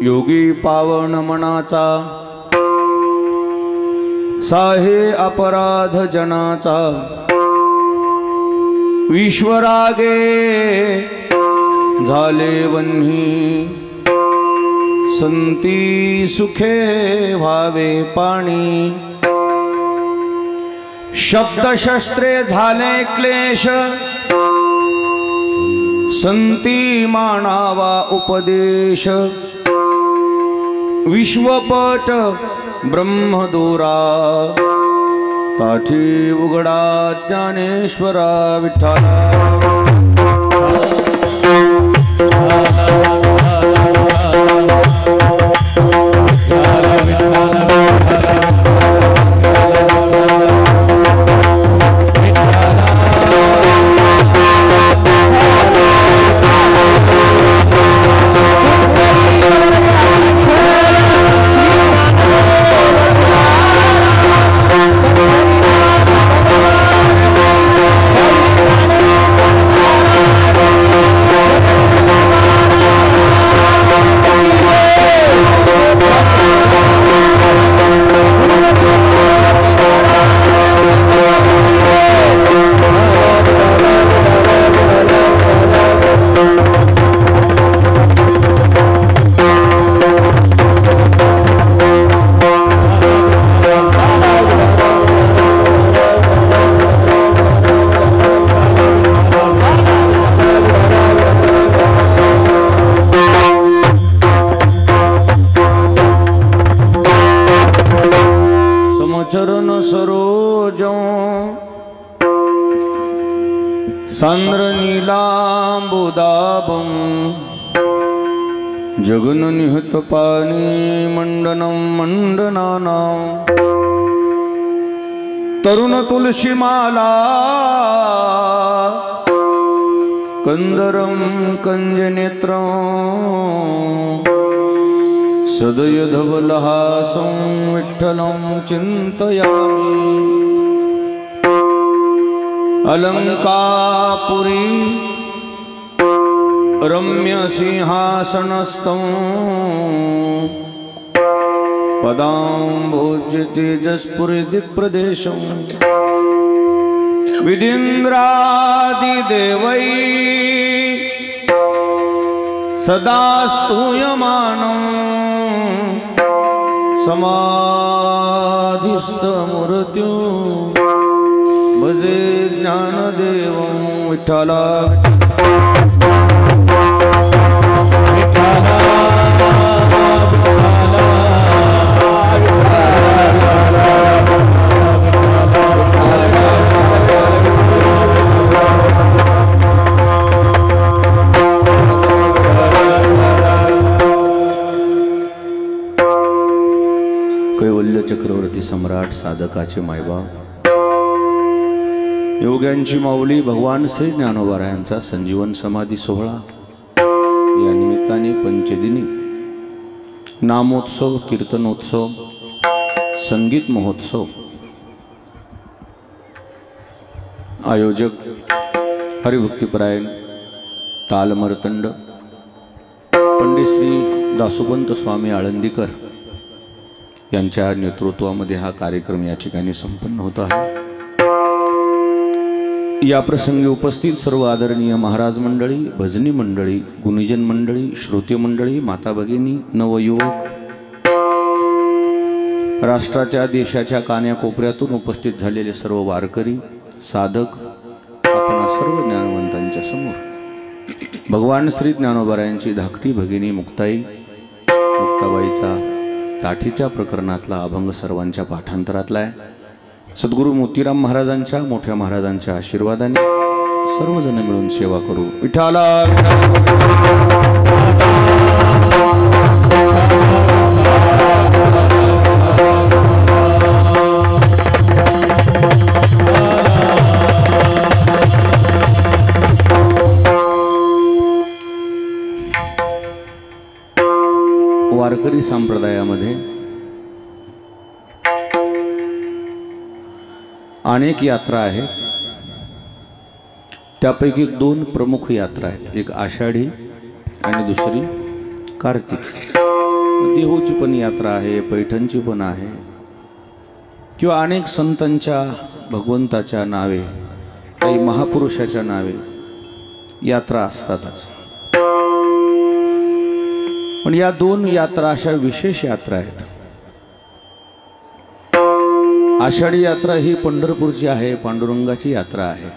योगी पावन मनाचा साहे अपराध जनाचा विश्वरागे झाले वन्ही संती सुखे व्हावे पाणी शब्दशस्त्रे झाले क्लेश संती मानावा उपदेश विश्वपट ब्रह्मदूरा ताठी उघडा ज्ञानेश्वरा विठ्ठला चरण सरोजों सांद्र नीलांबुदाबं जगन निहत पानी मंडनं मंडनानां तरुण तुलसी माला कंदरं कंजनेत्रं सदय धवलहासं विठ्ठलं चिन्तयामि अलंकापुरी रम्य सिंहासनस्थं पदाम्भोज तेजस्पुरी दिक्प्रदेशं विधीन्द्रादिदेवै सदा स्तूयमानं समाधिस्थमूर्त्यो भजे ज्ञानदेवं विठ्ठला कैवल्य चक्रवर्ती सम्राट साधकाचे मायबाप योग्यांची माऊली भगवान श्री ज्ञानोबारायांचा संजीवन समाधी सोहळा या निमित्ताने पंचदिनी नामोत्सव कीर्तनोत्सव संगीत महोत्सव आयोजक हरिभक्तिपरायण तालमरतंड पंडित श्री दासोपंत स्वामी आळंदीकर यांच्या नेतृत्वामध्ये हा कार्यक्रम या ठिकाणी संपन्न होत आहे। या प्रसंगी उपस्थित सर्व आदरणीय महाराज मंडळी, भजनी मंडळी, गुणीजन मंडळी, श्रोते मंडळी, माता भगिनी, नवयुवक, राष्ट्राच्या देशाच्या कान्याकोपऱ्यातून उपस्थित झालेले सर्व वारकरी साधक, आपण सर्व ज्ञानवंतांच्या समोर भगवान श्री ज्ञानोबारायांची धाकटी भगिनी मुक्ताबाईचा ताठीच्या प्रकरणातला अभंग सर्वांच्या पाठांतरातला आहे। सद्गुरू मोतीराम महाराजांच्या मोठ्या महाराजांच्या आशीर्वादाने सर्वजण मिळून सेवा करू। विठ्ठला वारकरी संप्रदायामध्ये अनेक यात्रा आहेत, त्यापैकी दोन प्रमुख यात्रा आहेत, एक आषाढी आणि दुसरी कार्तिक। देहूची पण यात्रा आहे, पैठणची पण आहे, किंवा अनेक संतांच्या भगवंताच्या नावे, काही महापुरुषाच्या नावे यात्रा असतातच. पण या दोन यात्रा अशा विशेष यात्रा आहेत. आषाढी यात्रा ही पंढरपूरची आहे, पांडुरंगाची यात्रा आहे.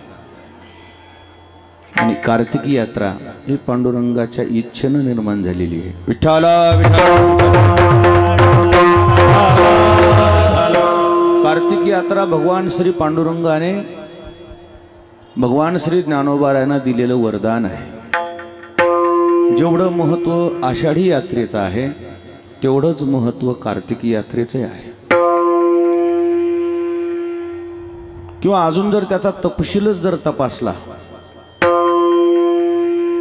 आणि कार्तिकी यात्रा ही पांडुरंगाच्या इच्छेनं निर्माण झालेली आहे. विठ्ठला कार्तिकी यात्रा भगवान श्री पांडुरंगाने भगवान श्री ज्ञानोबारायांना दिलेलं वरदान आहे. जेवढं महत्त्व आषाढी यात्रेचं आहे तेवढंच महत्त्व कार्तिकी यात्रेचं आहे. किंवा अजून जर त्याचा तपशीलच जर तपासला,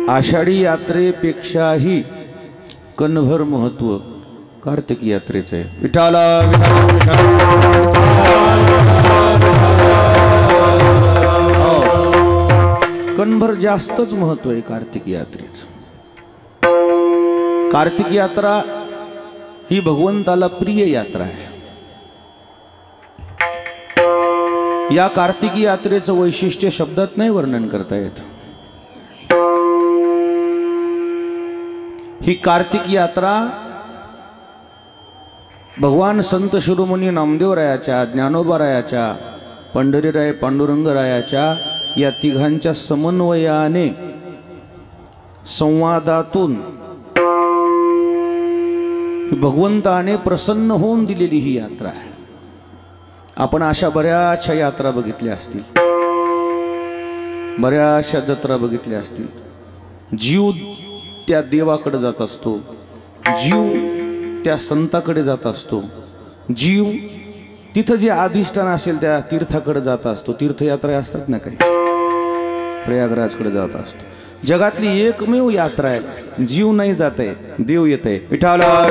आषाढी यात्रेपेक्षाही कणभर महत्त्व कार्तिकी यात्रेचं आहे. विठ्ठला कणभर जास्तच महत्त्व आहे कार्तिकी यात्रेचं. कार्तिकी यात्रा ही भगवंताला प्रिय यात्रा आहे. या कार्तिकी यात्रेचं वैशिष्ट्य शब्दात नाही वर्णन करता येत. ही कार्तिकी यात्रा भगवान संत शिरोमणी नामदेवरायाच्या, ज्ञानोबारायाच्या, पंढरीराय पांडुरंगरायाच्या या तिघांच्या समन्वयाने, संवादातून भगवंताने प्रसन्न होऊन दिलेली ही यात्रा आहे. आपण अशा बऱ्याचशा यात्रा बघितल्या असतील, बऱ्याचशा जत्रा बघितल्या असतील. जीव त्या देवाकडे जात असतो, जीव त्या संताकडे जात असतो, जीव तिथं जे अधिष्ठान असेल त्या तीर्थाकडे जात असतो. तीर्थयात्रा असतात ना काही, प्रयागराजकडे जात असतो. जगातली एकमेव यात्रा आहे, जीव नाही जात आहे, देव येत आहे. विठ्ठला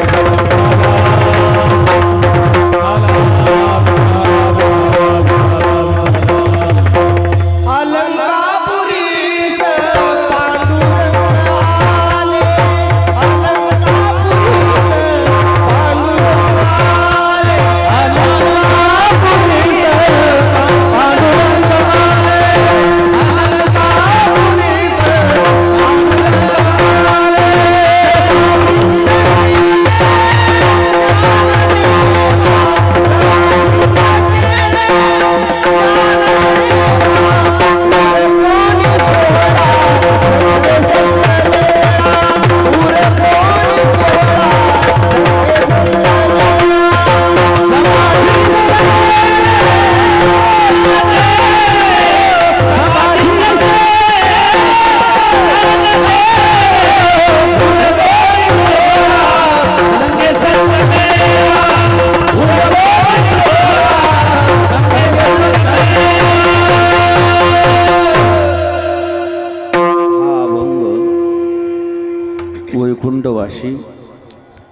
वैकुंठवाशी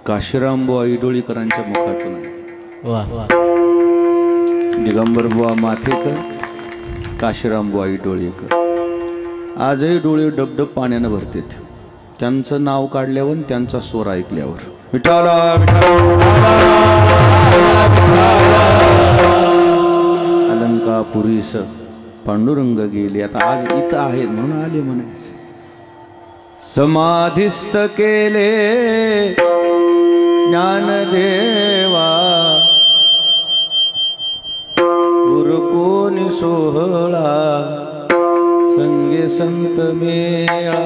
काशीरामबुवा इडोळीकरांच्या मुखातून आहे. दिगंबरबुवा माथेकर, काशीरामबुवा इडोळीकर आजही डोळे डबडब पाण्यानं भरतात त्यांचं नाव काढल्यावर, त्यांचा स्वर ऐकल्यावर. विठ्ठला अलंकापुरीस पांडुरंग गेले, आता आज इथं आहेत म्हणून आले म्हणायचे. समाधिस्थ केले ज्ञानदेवा, उरकोनी सोहळा संगे संत मेळा.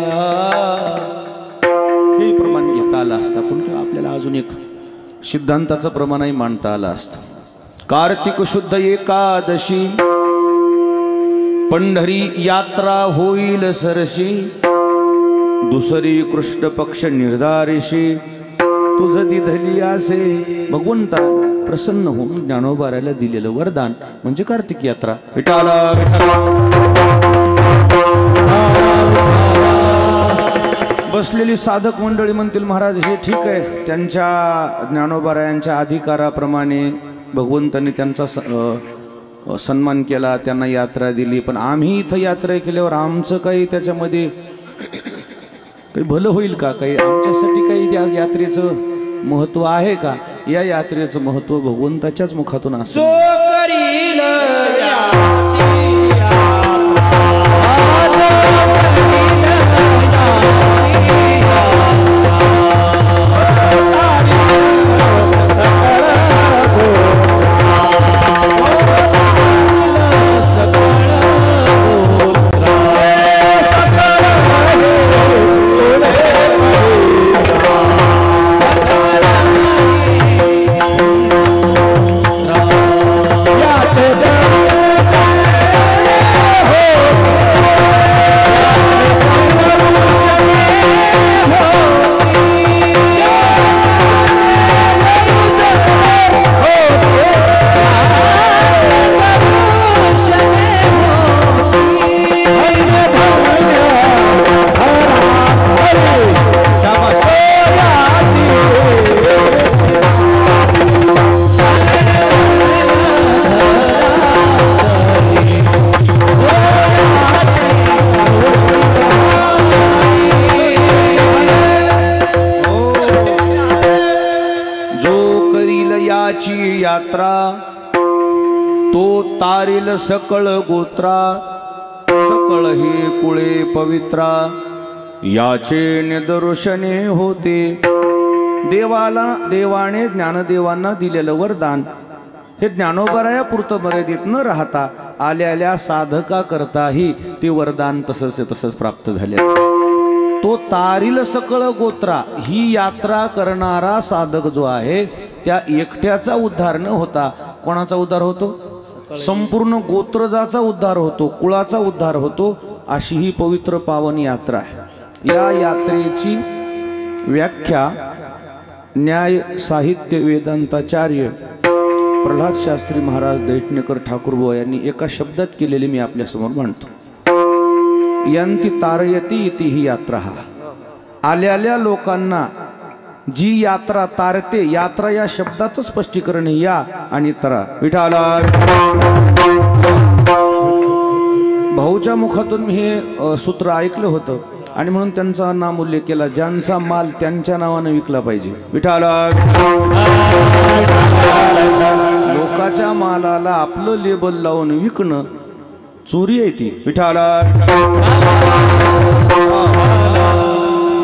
हे प्रमाण घेता आलं असतं पण किंवा आपल्याला अजून एक सिद्धांताचं प्रमाणही मांडता आलं असतं. कार्तिक शुद्ध एकादशी पंढरी यात्रा होईल सरशी, दुसरी कृष्ण पक्ष निर्धारिशी तुझ दिधली असे. भगवंता प्रसन्न होऊन ज्ञानोबारायला दिलेलं वरदान म्हणजे कार्तिक यात्रा. विठ्ठला बसलेली साधक मंडळी म्हणतील महाराज हे ठीक आहे, त्यांच्या ज्ञानोबारायांच्या अधिकाराप्रमाणे भगवंताने त्यांचा सन्मान केला, त्यांना यात्रा दिली, पण आम्ही इथं यात्रा केल्यावर आमचं काही त्याच्यामध्ये काही भलं होईल का? काही आमच्यासाठी काही त्या यात्रेचं महत्व आहे का? या यात्रेचं महत्व भगवंताच्याच मुखातून असतं. यात्रा तो तारील सकळ गोत्रा, सकळ हे कुळे पवित्रा, याचे निदर्शने होते. देवाने ज्ञानदेवांना दिलेलं वरदान हे ज्ञानोबराया पुरतं मर्यादित न राहता आल्या साधका करताही ते वरदान तसंच प्राप्त झाले. तो तारील सकळ गोत्रा ही यात्रा करणारा साधक जो आहे त्या एकट्याचा उद्धार न होता कोणाचा उद्धार होतो? संपूर्ण गोत्रजाचा उद्धार होतो, कुळाचा उद्धार होतो. अशी ही पवित्र पावन यात्रा आहे. या यात्रेची व्याख्या न्याय साहित्य वेदांताचार्य प्रल्हाद शास्त्री महाराज दैठणेकर ठाकूरबुवा यांनी एका शब्दात केलेली मी आपल्यासमोर मांडतो. यंती तारयती इति ही यात्रा. आलेल्या लोकांना जी यात्रा तारते, यात्रा या शब्दाचं स्पष्टीकरण या आणि तरा. विठाला भाऊच्या मुखातून मी हे सूत्र ऐकलं होतं आणि म्हणून त्यांचा नाम उल्लेख केला. ज्यांचा माल त्यांच्या नावाने विकला पाहिजे. विठाला लोकाच्या मालाला आपलं लेबल लावून विकणं चोरी आहे ती. विठाला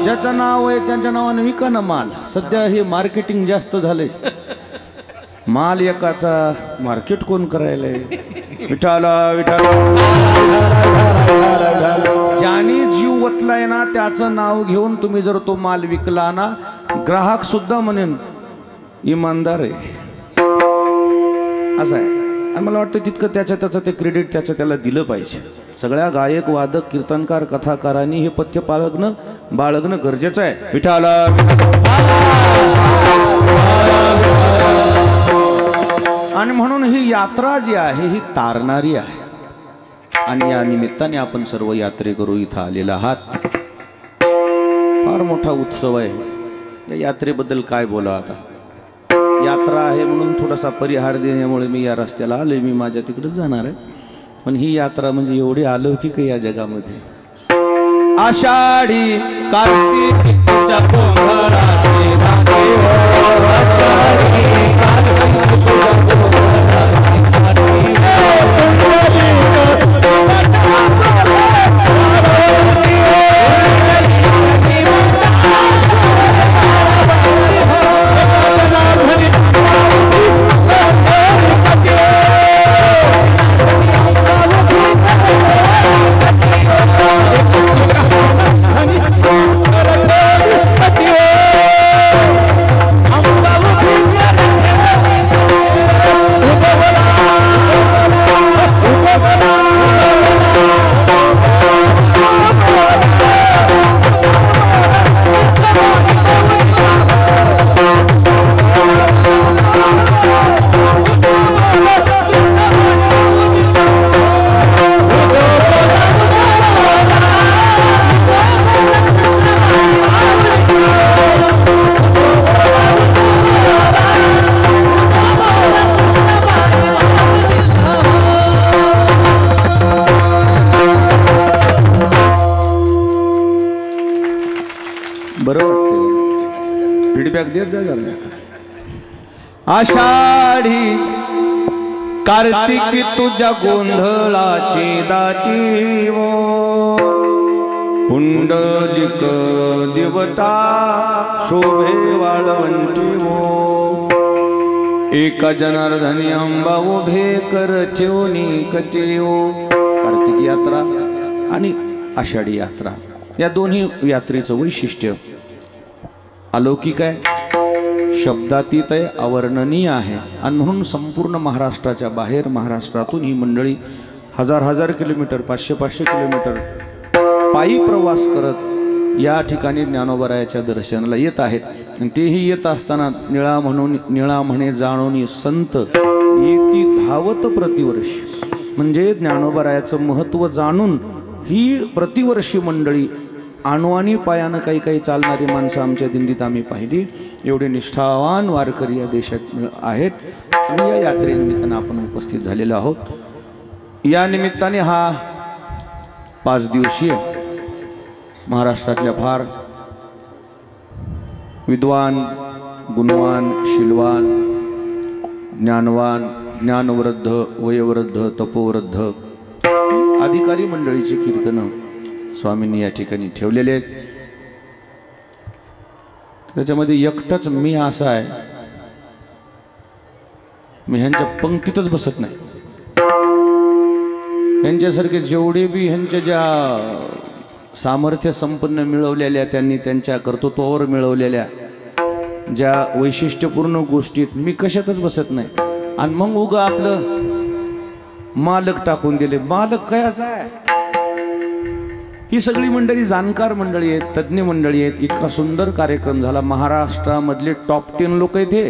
ज्याचं नाव आहे त्यांच्या नावाने विका ना माल. सध्या हे मार्केटिंग जास्त झालंय. माल एकाचा मार्केट कोण करायला? विठाला विठाला ज्याने जीव वतलाय ना त्याचं नाव घेऊन तुम्ही जर तो माल विकला ना, ग्राहक सुद्धा म्हणेन इमानदार आहे. असं आहे. आणि मला वाटतं तितकं त्याचं ते क्रेडिट त्याला दिलं पाहिजे. सगळ्या गायक वादक कीर्तनकार कथाकारांनी हे पथ्य बाळगणं गरजेचं आहे. विठाला आणि म्हणून ही यात्रा जी आहे ही तारणारी आहे. आणि या निमित्ताने आपण सर्व यात्रेकरू इथं आलेला आहात. फार मोठा उत्सव आहे. या यात्रेबद्दल काय बोला आता. यात्रा आहे म्हणून थोडासा परिहार देण्यामुळे मी या रस्त्याला आलोय. मी माझ्या तिकडेच जाणार आहे. पण ही यात्रा म्हणजे एवढी अलौकिक या जगामध्ये. आषाढी कार्तिकीच्या पोंगळाचे धागे हो, आषाढी कार्तिकीच्या देत जा जरा. आषाढी कार्तिकी तुझ्या गोंधळाची दाटी वो, पुंडलिक देवता शोभे वाळवंटी वो, एका जनार्दनी अंबा उभे कर ठेवणी कटी वो. कार्तिकी यात्रा आणि आषाढी यात्रा या दोन्ही यात्रेचं वैशिष्ट्य अलौकिक आहे, शब्दातीत आहे, अवर्णनीय आहे. आणि म्हणून संपूर्ण महाराष्ट्राच्या बाहेर, महाराष्ट्रातून ही मंडळी हजार किलोमीटर, 500 किलोमीटर पायी प्रवास करत या ठिकाणी ज्ञानोबरायाच्या दर्शनाला येत आहेत. आणि तेही येत असताना निळा म्हणे जाणोनी संत येती धावत प्रतिवर्षी. म्हणजे ज्ञानोबरायाचं महत्त्व जाणून ही प्रतिवर्षी मंडळी आणवानी पायानं काही चालणारी माणसं आमच्या दिंडीत आम्ही पाहिली. एवढे निष्ठावान वारकरी या देशात आहेत. आणि या यात्रेनिमित्तानं आपण उपस्थित झालेलो आहोत. या निमित्ताने हा 5 दिवसीय महाराष्ट्रातल्या फार विद्वान, गुणवान, शीलवान, ज्ञानवान, ज्ञानवृद्ध, वयोवृद्ध, तपोवृद्ध अधिकारी मंडळीचे कीर्तनं स्वामींनी या ठिकाणी ठेवलेले आहेत. त्याच्यामध्ये एकटाच मी असा आहे, मी ह्यांच्या पंक्तीतच बसत नाही. ह्यांच्यासारखे जेवढे बी ह्यांच्या ज्या सामर्थ्य संपन्न मिळवलेल्या, त्यांनी त्यांच्या कर्तृत्वावर मिळवलेल्या ज्या वैशिष्ट्यपूर्ण गोष्टीत मी कशातच बसत नाही. आणि मग उगा आपलं मालक टाकून दिले. मालक काय असा आहे? ही सगळी मंडळी जाणकार मंडळी आहेत, तज्ज्ञ मंडळी आहेत. इतका सुंदर कार्यक्रम झाला. महाराष्ट्रामधले टॉप 10 लोक आहेत. हे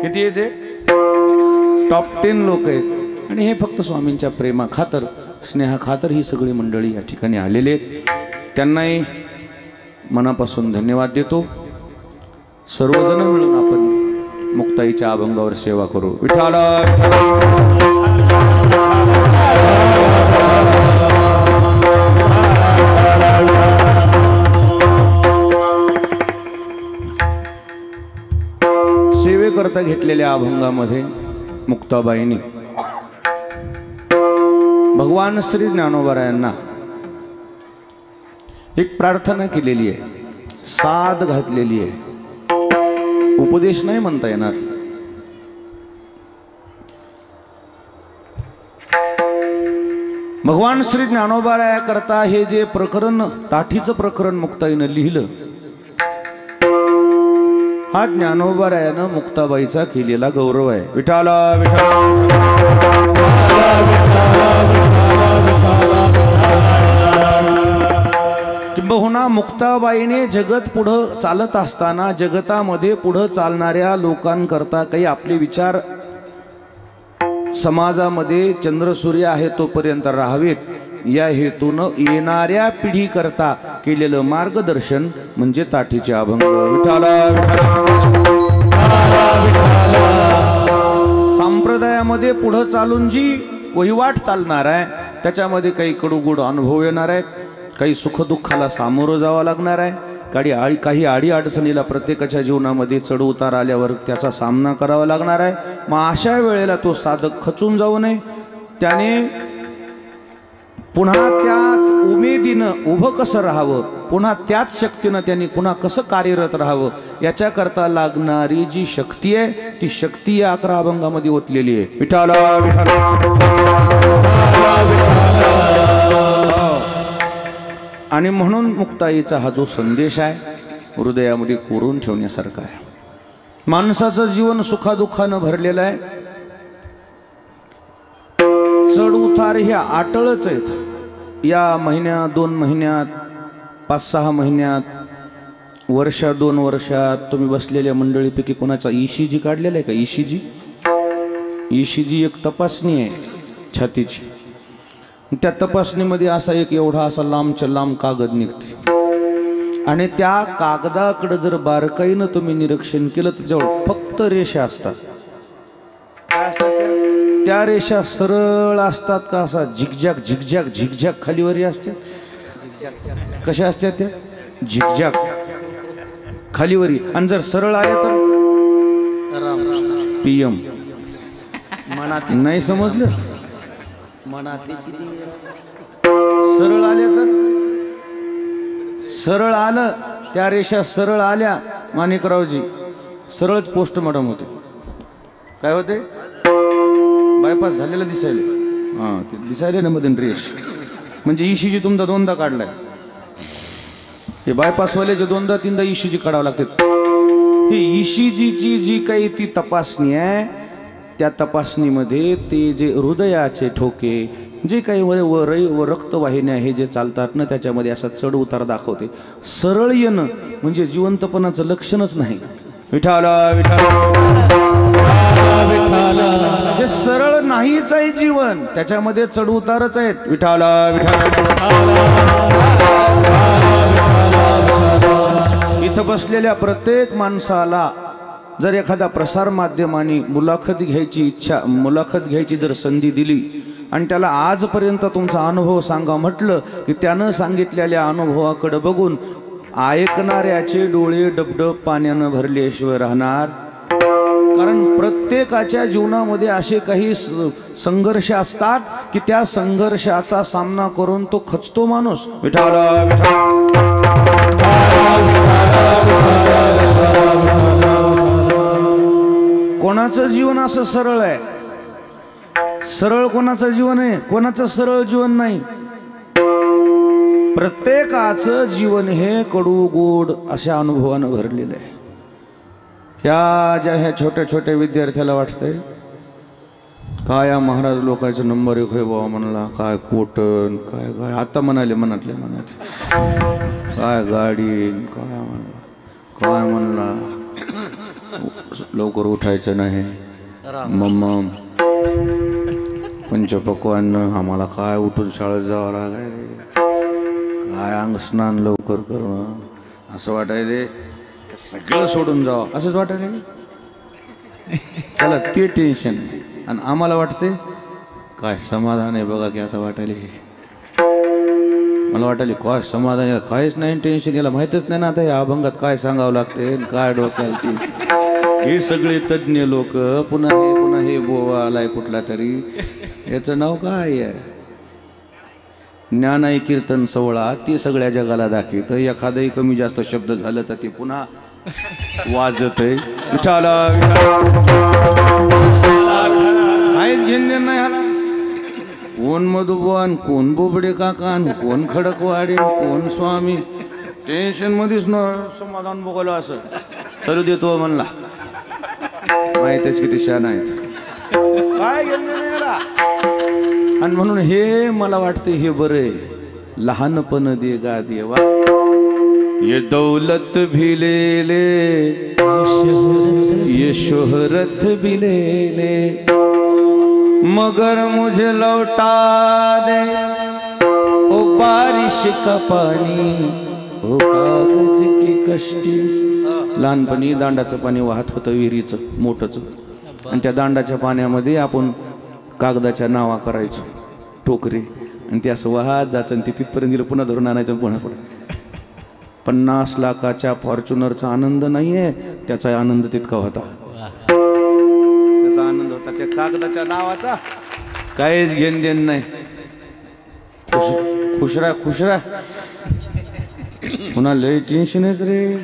किती आहेत? टॉप 10 लोक आहेत. आणि हे फक्त स्वामींच्या प्रेमाखातर, स्नेहाखातर ही सगळी मंडळी या ठिकाणी आलेले आहेत. त्यांनाही मनापासून धन्यवाद देतो. सर्वजण मिळून आपण मुक्ताईच्या अभंगावर सेवा करू. विठाला सेवेकरता घेतलेल्या अभंगामध्ये मुक्ताबाईंनी भगवान श्री ज्ञानोबरायांना एक प्रार्थना केलेली आहे, साद घातलेली आहे. उपदेश नाही म्हणता येणार. भगवान श्री ज्ञानोबराया करता हे जे प्रकरण, ताठीचं प्रकरण मुक्ताईनं लिहिलं, हा ज्ञानोबरायानं मुक्ताबाईचा केलेला गौरव आहे. विठाला किंबहुना मुक्ताबाईने जगत पुढं चालत असताना जगतामध्ये पुढं चालणाऱ्या लोकांकरता काही आपले विचार समाजामध्ये चंद्रसूर्य आहे तोपर्यंत राहावेत या हेतून येणाऱ्या पिढीकरता केलेलं मार्गदर्शन म्हणजे ताठीचे अभंग. विठाला संप्रदायामध्ये पुढं चालून जी वहिवाट चालणार आहे त्याच्यामध्ये काही कडूगुड अनुभव येणार आहेत, काही सुखदुःखाला सामोरं जावं लागणार आहे, काही आडी अडचणीला प्रत्येकाच्या जीवनामध्ये चढ उतार आल्यावर त्याचा सामना करावा लागणार आहे. मग अशा वेळेला तो साधक खचून जाऊ नये, त्याने पुन्हा त्याच उमेदीनं उभं कसं राहावं, पुन्हा त्याच शक्तीनं त्यांनी पुन्हा कसं कार्यरत राहावं, याच्याकरता लागणारी जी शक्ती आहे ती शक्ती या 11 अभंगामध्ये ओतलेली आहे. विठाला आणि म्हणून मुक्ताईचा हा जो संदेश आहे हृदयामध्ये कोरून ठेवण्यासारखा आहे. माणसाचं जीवन सुखादुःखानं भरलेलं आहे. चढ उतार हे अटळच आहेत. या महिन्यात, 2 महिन्यात, 5-6 महिन्यात, वर्षात, 2 वर्षात तुम्ही बसलेल्या मंडळीपैकी कोणाचा ECG काढलेला आहे का? ECG एक तपासणी आहे छातीची. त्या तपासणीमध्ये असा एक एवढा असा लांबच्या लांब कागद निघते आणि त्या कागदाकडे जर बारकाईनं तुम्ही निरीक्षण केलं तर जवळ फक्त रेषा असतात. त्या रेषा सरळ असतात का असा झिकझॅक झिकझॅक झिकझॅक खालीवर असते? कशा असतात त्या? झिकझॅक. खालीवरी. आणि जर सरळ आले तर PM. नाही समजलं. सरळ आले तर सरळ आलं, त्या रेषा सरळ आल्या माणिकरावजी, सरळच पोस्टमॉर्टम होते. काय होते? बायपास झालेलं दिसायले. हां, ते दिसायले ना मधून रेष, म्हणजे ECG तुमचा दोनदा काढलाय. हे बायपासवाल्याचे दोनदा तीनदा ECG काढावं लागतात. ही ECGची जी काही ती तपासणी आहे, त्या तपासणीमध्ये ते जे हृदयाचे ठोके, जे काही व रक्तवाहिन्या हे जे चालतात ना, त्याच्यामध्ये असा चढ उतार दाखवते. सरळ येणं म्हणजे जिवंतपणाचं लक्षणच नाही. विठाला जे सरळ नाहीच आहे जीवन, त्याच्यामध्ये चढ उतारच आहेत. विठाला इथं बसलेल्या प्रत्येक माणसाला जर एखाद्या प्रसार माध्यमाने मुलाखत घ्यायची जर संधी दिली आणि त्याला आजपर्यंत तुमचा अनुभव सांगा म्हटलं, की त्यानं सांगितलेल्या अनुभवाकडे बघून ऐकणाऱ्याचे डोळे डबडब पाण्यानं भरल्याशिवाय राहणार. कारण प्रत्येकाच्या जीवनामध्ये असे काही संघर्ष असतात की त्या संघर्षाचा सामना करून तो खचतो माणूस. कोणाचं जीवन असं सरळ आहे? सरळ कोणाचं जीवन आहे? कोणाचं सरळ जीवन नाही. प्रत्येकाचं जीवन हे कडू गोड अशा अनुभवानं भरलेलं आहे. ह्या छोट्या छोट्या विद्यार्थ्याला वाटतंय काय या महाराज लोकांचं नंबर 1 होय बाबा म्हणला, काय कोटन, काय काय आता म्हणाले मनातल्या मनात, काय गाडी, काय म्हणला लवकर उठायचं नाही, मम्मा पंचपक्वान्न आम्हाला काय उठून शाळेत जावं लागायचं, काय अंग स्नान लवकर करणं, असं वाटायले सगळं सोडून जावं असंच वाटायले. त्याला ते टेन्शन. आणि आम्हाला वाटते काय समाधान आहे बघा की आता वाटायले. मला वाटायले काय समाधान, याला काहीच नाही टेन्शन, याला माहीतच नाही ना आता या अभंगात काय सांगावं लागते, काय डोक्याला ती. हे सगळे तज्ज्ञ लोक पुन्हा हे बोवा आलाय कुठला तरी, याचं नाव काय आहे, ज्ञानाई कीर्तन 16, ते सगळ्या जगाला दाखवित. एखादंही कमी जास्त शब्द झालं तर ते पुन्हा वाजत आहे. विठाला काहीच घेण नाही ह्याला. कोण मधुबन, कोण बोबडे काकान, कोण खडकवाडे, कोण स्वामी, टेन्शन मध्येच न समाधान बघायला असं चालू देतो म्हणला. माहितीच किती शान आहेत, काय घेणं नाही ह्याला. आणि म्हणून हे मला वाटतं हे बरे लहानपण दे गा देवा, ये दौलत भी ले ले, ये शोहरत भी ले ले, मगर मुझे लौटा दे ओ बारिश का पानी, ओ कागज की कष्टी. लहानपणी दांडाचं पाणी वाहत होतं विहिरीचं मोठंच, आणि त्या दांडाच्या पाण्यामध्ये आपण कागदाच्या नावा करायचो टोकरी, आणि ते असं वाहत जायचं आणि ते तिथपर्यंत गेलं पुन्हा धरून आणायचं पुन्हा पुढे. 50 लाखाच्या फॉर्च्युनरचा आनंद नाहीये, त्याचा आनंद तितका होता. त्याचा आनंद होता त्या कागदाच्या नावाचा, काहीच घेण देण नाही. खुश राह पुन्हा लय टेन्शनच रे.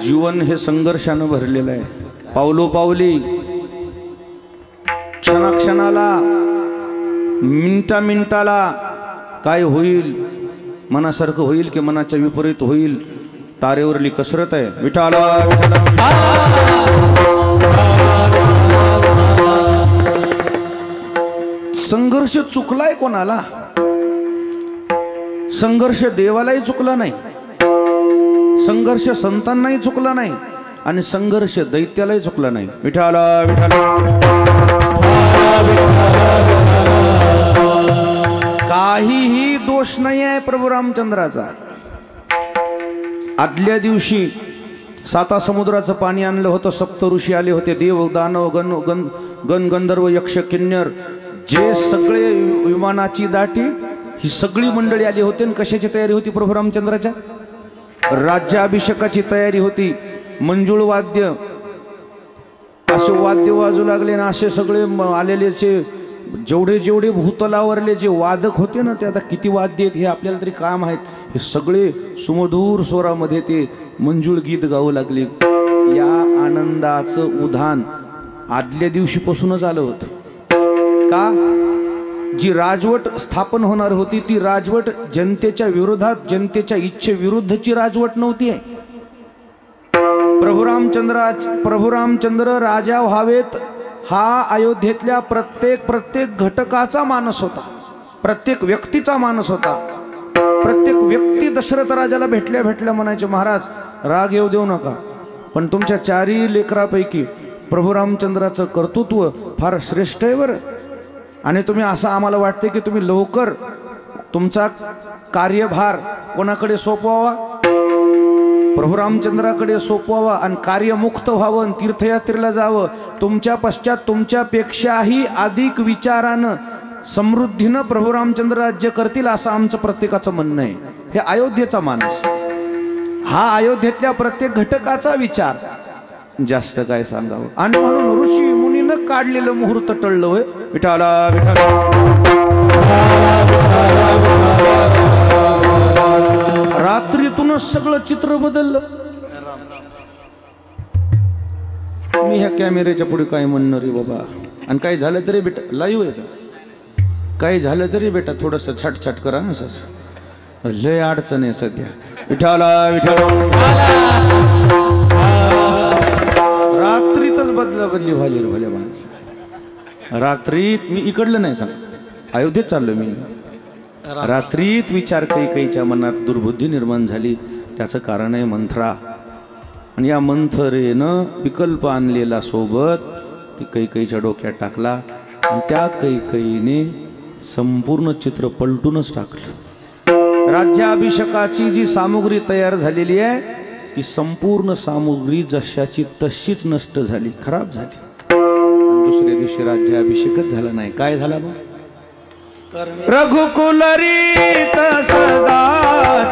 जीवन हे संघर्षानं भरलेलं आहे. पावलोपावली, क्षणाक्षणाला, मिनिटाला काय होईल, मनासारखं होईल की मनाच्या विपरीत होईल, तारेवरली कसरत आहे. विठाला संघर्ष चुकलाय कोणाला? संघर्ष देवालाही चुकला नाही, संघर्ष संतांनाही चुकला नाही, आणि संघर्ष दैत्यालाही चुकला नाही. विठाला काहीही दोष नाही आहे प्रभू रामचंद्राचा. आदल्या दिवशी 7 समुद्राचं पाणी आणलं होतं, सप्त ऋषी आले होते, देव दानव गण गंधर्व यक्ष किन्नर जे सगळे विमानाची दाटी ही सगळी मंडळी आली होती आणि कशाची तयारी होती प्रभू रामचंद्राच्या? राज्याभिषेकाची तयारी होती. मंजुळ वाद्य असे वाद्य वाजू लागले ना, असे सगळे आलेले जेवढे जेवढे भूतलावरले जे वादक होते ना, ते आता किती वाद्य आहेत हे आपल्याला तरी काय माहीत. हे सगळे सुमधूर स्वरामध्ये ते मंजुळ गीत गाऊ लागले. या आनंदाचं उधाण आदल्या दिवशीपासूनच आलं होतं. का? जी राजवट स्थापन होणार होती ती राजवट जनतेच्या विरोधात, जनतेच्या इच्छेविरुद्धची राजवट नव्हती. प्रभू रामचंद्र राजा व्हावेत हा अयोध्येतल्या प्रत्येक घटकाचा मानस होता, प्रत्येक व्यक्तीचा मानस होता. प्रत्येक व्यक्ती दशरथ राजाला भेटल्या म्हणायचे, महाराज राग येऊ देऊ नका, पण तुमच्या चारही लेकरापैकी प्रभू रामचंद्राचं कर्तृत्व फार श्रेष्ठ आहे बरं, आणि तुम्ही असं आम्हाला वाटते की तुम्ही लवकर तुमचा कार्यभार कोणाकडे सोपवावा? प्रभू रामचंद्राकडे सोपवावा आणि कार्यमुक्त व्हावं आणि तीर्थयात्रेला जावं. तुमच्या पश्चात तुमच्यापेक्षाही अधिक विचारानं समृद्धीनं प्रभू रामचंद्र राज्य करतील असं आमचं प्रत्येकाचं म्हणणं आहे. हे अयोध्येचा मानस, हा अयोध्येतल्या प्रत्येक घटकाचा विचार. जास्त काय सांगावं. आणि म्हणून ऋषी मुनीनं काढलेलं मुहूर्त टळलं. होय विठाला विठाला. रात्रीतूनच सगळं चित्र बदललं. मी ह्या कॅमेऱ्याच्या पुढे काय म्हणणार रे बाबा. आणि काय झालं तरी बेटा, लाईव्ह आहे का? काही झालं तरी बेटा थोडंसं छाटछाट करा ना. लय अडचण आहे सध्या. विठाला विठाला. रात्रीतच बदली व्हायली रे भल्या माणसं. रात्रीत मी इकडलं नाही सांग, अयोध्येत चाललो मी. रात्रीत विचार कैकेयीच्या मनात दुर्बुद्धी निर्माण झाली. त्याचं कारण आहे मंथरा. आणि या मंथरेनं विकल्प आणलेला सोबत ती कैकेयीच्या डोक्यात टाकला आणि त्या कैकेयीने संपूर्ण चित्र पलटूनच टाकलं. राज्याभिषेकाची जी सामुग्री तयार झालेली आहे ती संपूर्ण सामुग्री जशाची तशीच नष्ट झाली, खराब झाली. दुसऱ्या दिवशी राज्याभिषेकच झाला नाही. काय झाला मग? रघुकुल रीत सदा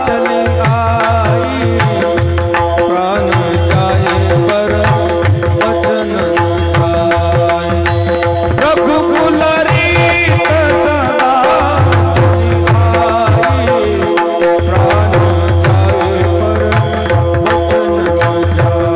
चली आई, प्राण जाए पर वचन जाए. रघुकुल रीत सदा चली आई, प्राण जाए पर वचन जाए.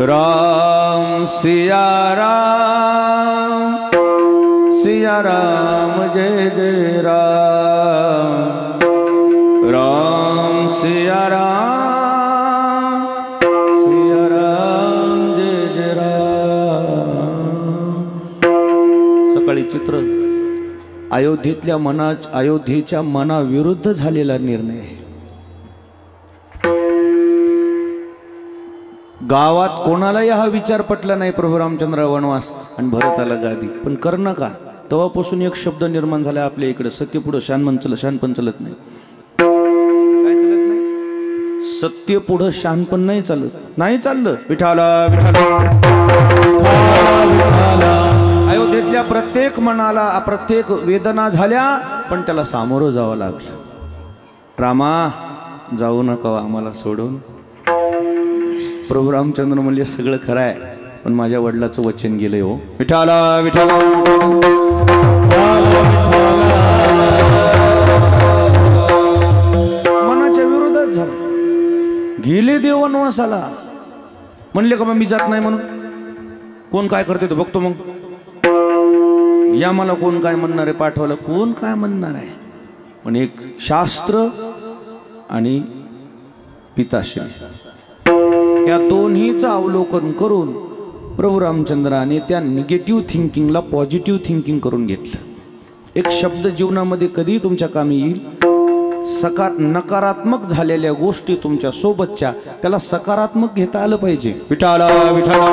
राम सिया राम सिया राम जय जय राम. राम सिया राम जय जय राम. राम सिया राम जय जय राम. सकाळी चित्र अयोध्येच्या मनाविरुद्ध झालेला निर्णय आहे. गावात कोणालाही हा विचार पटला नाही प्रभू रामचंद्र वनवास आणि भरताला गादी. पण करणं का? तेव्हापासून एक शब्द निर्माण झाला आपल्या इकडे, सत्य पुढं शहाणपण चलत नाही. काय चलत नाही? सत्य पुढं शहाणपण नाही चालत. नाही चाललं. विठाला विठाला. अयोध्येतल्या प्रत्येक मनाला प्रत्येक वेदना झाल्या, पण त्याला सामोरं जावं लागलं. रामा जाऊ नका आम्हाला सोडून. प्रभू रामचंद्र म्हणले सगळं खरं आहे, पण माझ्या वडिलाचं वचन गेलंय. हो विठाला विठाला. मनाच्या विरोधात झालं. गेले देव वनवासाला. म्हणले का मग मी जात नाही म्हणून? कोण काय करते तो बघतो मग. या मला कोण काय म्हणणार आहे, पाठवायला कोण काय म्हणणार आहे, पण एक शास्त्र आणि पिताश्री या दोन्हीचं अवलोकन करून प्रभू रामचंद्राने त्या निगेटिव्ह थिंकिंगला पॉझिटिव्ह थिंकिंग करून घेतलं. एक शब्द जीवनामध्ये कधी तुमच्या कामी येईल, नकारात्मक झालेल्या गोष्टी तुमच्या सोबतच्या त्याला सकारात्मक घेता आलं पाहिजे. विठाला विठाला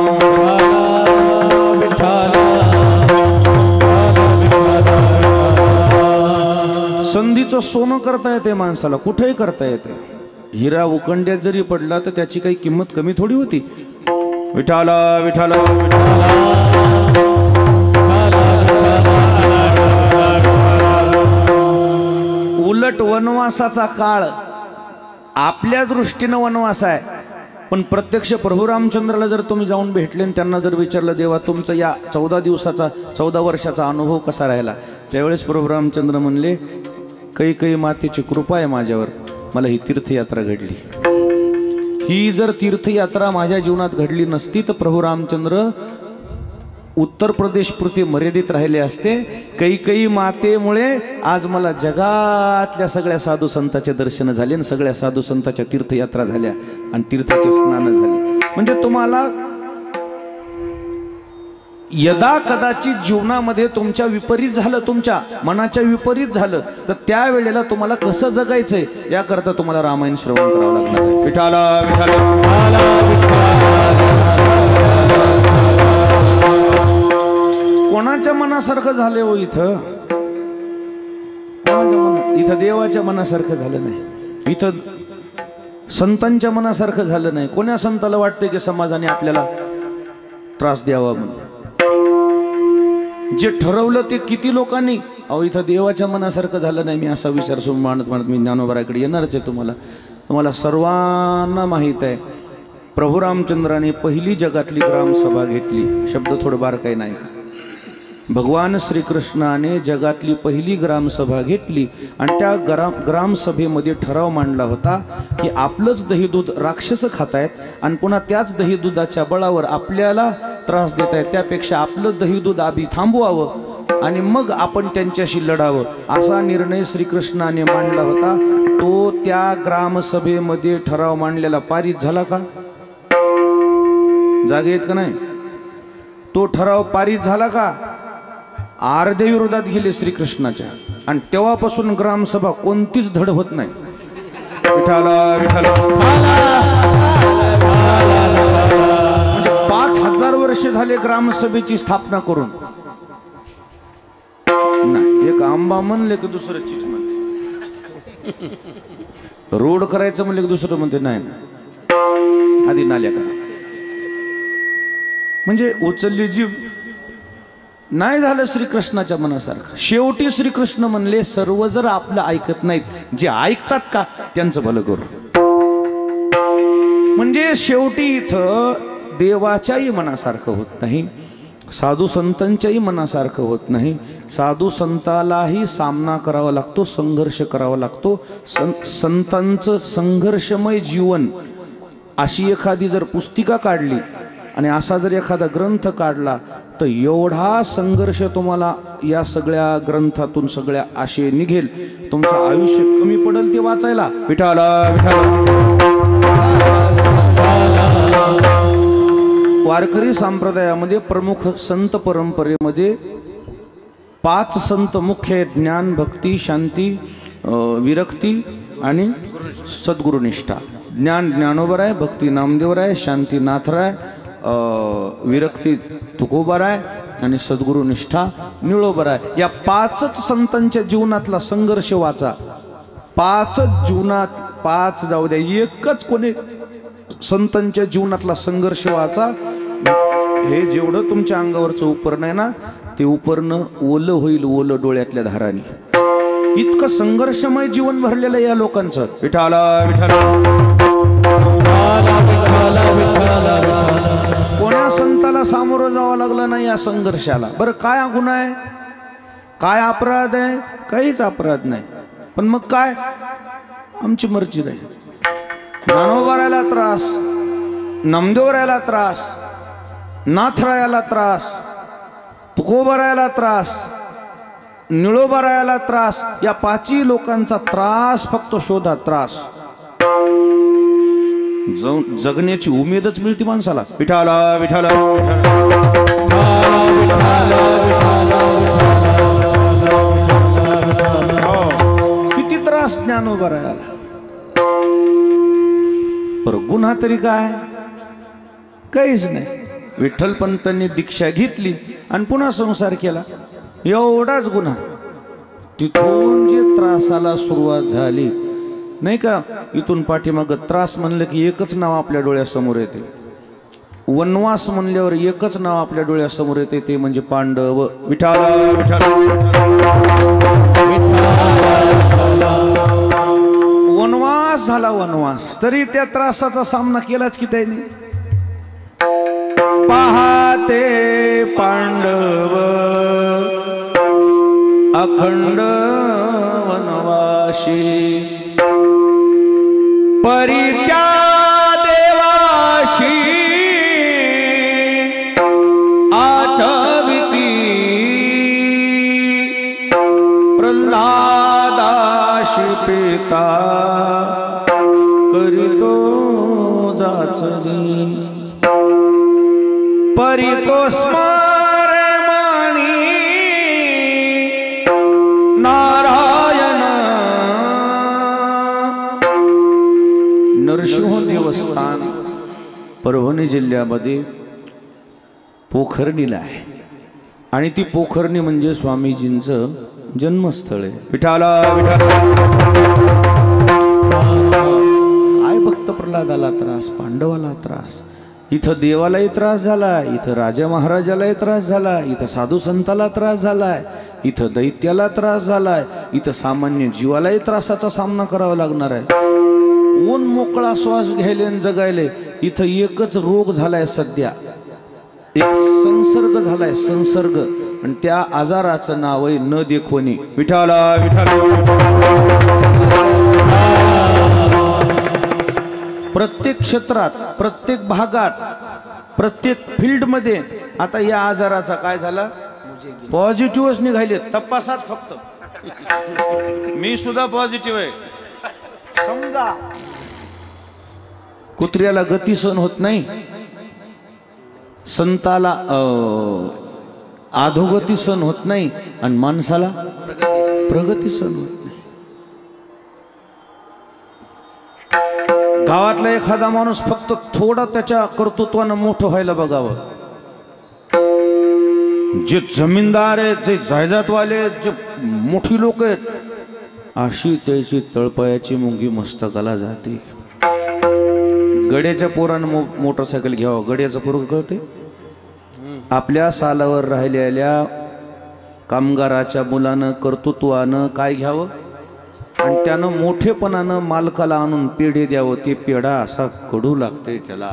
संधीचं सोनं करता येते माणसाला, कुठेही करता येते. हिरा उकंड्यात जरी पडला तर त्याची काही किंमत कमी थोडी होती. विठाला विठाला उलट वनवासाचा काळ आपल्या दृष्टीनं वनवास आहे, पण प्रत्यक्ष प्रभू रामचंद्राला जर तुम्ही जाऊन भेटले आणि त्यांना जर विचारलं देवा तुमचा या 14 वर्षाचा अनुभव कसा राहिला, त्यावेळेस प्रभू रामचंद्र म्हणले काही मातेची कृपा आहे माझ्यावर, मला ही तीर्थयात्रा घडली. ही जर तीर्थयात्रा माझ्या जीवनात घडली नसती तर प्रभू रामचंद्र उत्तर प्रदेशपुरते मर्यादित राहिले असते. काही मातेमुळे आज मला जगातल्या सगळ्या साधू संतांचे दर्शन झाले आणि सगळ्या साधू संतांच्या तीर्थयात्रा झाल्या आणि तीर्थाचे स्नान झाले. म्हणजे तुम्हाला यदा कदाचित जीवनामध्ये तुमच्या विपरीत झालं, तुमच्या मनाच्या विपरीत झालं, तर त्यावेळेला तुम्हाला कसं जगायचंय याकरता तुम्हाला रामायण श्रवण करावं लागणार. विठाला विठाला कोणाच्या मनासारखं झाले हो इथं, इथं देवाच्या मनासारखं झालं नाही, इथं संतांच्या मनासारखं झालं नाही. कोण्या संताला वाटतंय की समाजाने आपल्याला त्रास द्यावा म्हणून? जे ठरवलं ते किती लोकांनी, अहो इथं देवाच्या मनासारखं झालं नाही. मी असा विचार मानत मी ज्ञानोबाराकडे येणारच आहे. तुम्हाला सर्वांना माहीत आहे प्रभू रामचंद्राने पहिली जगातली ग्रामसभा घेतली. शब्द थोडं बारकाई नाही का? भगवान श्रीकृष्णाने जगातली पहिली ग्रामसभा घेतली आणि त्या ग्रामसभेमध्ये ठराव मांडला होता की आपलंच दही दूध राक्षस खातायत आणि पुन्हा त्याच दही दुधाच्या बळावर आपल्याला त्रास देत आहेत, त्यापेक्षा आपलं दही दूध आधी थांबवावं आणि मग आपण त्यांच्याशी लढावं, असा निर्णय श्रीकृष्णाने मांडला होता. तो त्या ग्रामसभेमध्ये ठराव मांडलेला पारित झाला का? जागे आहेत का नाही? तो ठराव पारित झाला का? अर्धे विरोधात गेले श्रीकृष्णाच्या आणि तेव्हापासून ग्रामसभा कोणतीच धड होत नाही. विठाला विठाला म्हणजे 5000 वर्ष झाले ग्रामसभेची स्थापना करून नाही. एक आंबा म्हणले की दुसरं चीज म्हणते, रोड करायचं म्हणले की दुसरं म्हणते नाही ना, आधी नाल्या करा. म्हणजे उचलली जीव नाही झालं श्रीकृष्णाच्या मनासारखं. शेवटी श्रीकृष्ण म्हणले सर्व जर आपलं ऐकत नाहीत, जे ऐकतात का त्यांचं भलं करू. म्हणजे शेवटी इथं देवाच्याही मनासारखं होत नाही, साधू संतांच्याही मनासारखं होत नाही. साधू संतालाही सामना करावा लागतो, संघर्ष करावा लागतो. संतांचं संघर्षमय जीवन अशी एखादी जर पुस्तिका काढली आणि असा जर एखादा ग्रंथ काढला तर एवढा संघर्ष तुम्हाला या सगळ्या ग्रंथातून सगळ्या आशय निघेल, तुमचं आयुष्य कमी पडेल ते वाचायला. विठाला विठाला वारकरी संप्रदायामध्ये प्रमुख संत परंपरेमध्ये 5 संत मुख्य आहेत: ज्ञान, भक्ती, शांती, विरक्ती आणि सद्गुरुनिष्ठा. ज्ञान ज्ञानोबराय, भक्ती नामदेवराय, शांती नाथराय, विरक्ती तुकोबाराय आणि सद्गुरुनिष्ठा निळोबराय. या 5च संतांच्या जीवनातला संघर्ष वाचा. 5च जीवनात 5 जाऊ द्या, एकच कोणी संतांच्या जीवनातला संघर्ष वाचा. हे जेवढं तुमच्या अंगावरचं उपरण आहे ना, ते उपरणं ओलं होईल, ओलं डोळ्यातल्या धारानी. इतकं संघर्षमय जीवन भरलेलं या लोकांचं. विठाला विठाला कोण्या संताला सामोरं जावं लागलं नाही या संघर्षाला. बरं काय गुन्हा आहे, काय अपराध आहे? काहीच अपराध नाही. पण मग काय, आमची मर्जी नाही. ज्ञानोबारायला त्रास, नामदेवरायला त्रास, नाथरायाला त्रास, तुकोबारायला त्रास, निळोबारायाला त्रास, या पाचही लोकांचा त्रास फक्त शोधा, त्रास. जगण्याची उमेदच मिळते माणसाला. विठाला विठाला किती त्रास ज्ञानोबारायाला. पर गुन्हा तरी काय? काहीच नाही. विठ्ठलपंतांनी दीक्षा घेतली आणि पुन्हा संसार केला, एवढाच गुन्हा. तिथून जे त्रासाला सुरुवात झाली नाही का, इथून पाठीमाग त्रास म्हणलं की एकच नाव आपल्या डोळ्यासमोर येते. वनवास म्हणल्यावर एकच नाव आपल्या डोळ्यासमोर येते, ते म्हणजे पांडव. विठाला विठाला वनवास झाला, वनवास. तरी त्या त्रासाचा सामना केलाच की त्यांनी. पाहते पांडव अखंड वनवाशी, परित्या देवाशी आठविती, प्रल्हादाशी पिता करीतो जाचनी, परितो स्मरे मणी नारायण. नरसिंह देवस्थान परभणी जिल्ह्यामध्ये पोखर्णीला आहे आणि ती पोखर्णी म्हणजे स्वामीजींचं जन्मस्थळ आहे. विठाला विठाला काय भक्त प्रल्हादाला त्रास, पांडवाला त्रास. इथं देवालाही त्रास झाला, इथं राजा महाराजालाही त्रास झाला, इथं साधू संताला त्रास झालाय, इथं दैत्याला त्रास झालाय, इथं सामान्य जीवालाही त्रासाचा सामना करावा लागणार आहे. कोण मोकळा श्वास घ्यायले आणि जगायले. इथं एकच रोग झालाय सध्या, एक संसर्ग झालाय, संसर्ग. आणि त्या आजाराचं नाव आहे न देखोनी. विठाला विठाला प्रत्येक क्षेत्रात, प्रत्येक भागात, प्रत्येक फील्डमध्ये आता या आजाराचा काय झाला, पॉझिटिव्हच निघाले. तपासाच फक्त. मी सुद्धा पॉझिटिव्ह आहे. समजा कुत्र्याला गती सहन होत नाही, संताला अधोगती सहन होत नाही आणि माणसाला प्रगती सहन होत नाही. गावातला एखादा माणूस फक्त थोडा त्याच्या कर्तृत्वानं मोठं व्हायला बघावं. जे जमीनदार आहेत, जे जायदादवाले, जे मोठी लोक आहेत, अशी त्याची तळपायाची मुंगी मस्तकाला जाते. गड्याच्या पोरानं मोटरसायकल घ्यावं, गड्याचं पोरग कळते. आपल्या सालावर राहिलेल्या कामगाराच्या मुलानं कर्तृत्वानं काय घ्यावं आणि त्यानं मोठेपणानं मालकाला आणून पेढे द्यावं. ते पेढा असा कडू लागते त्याला.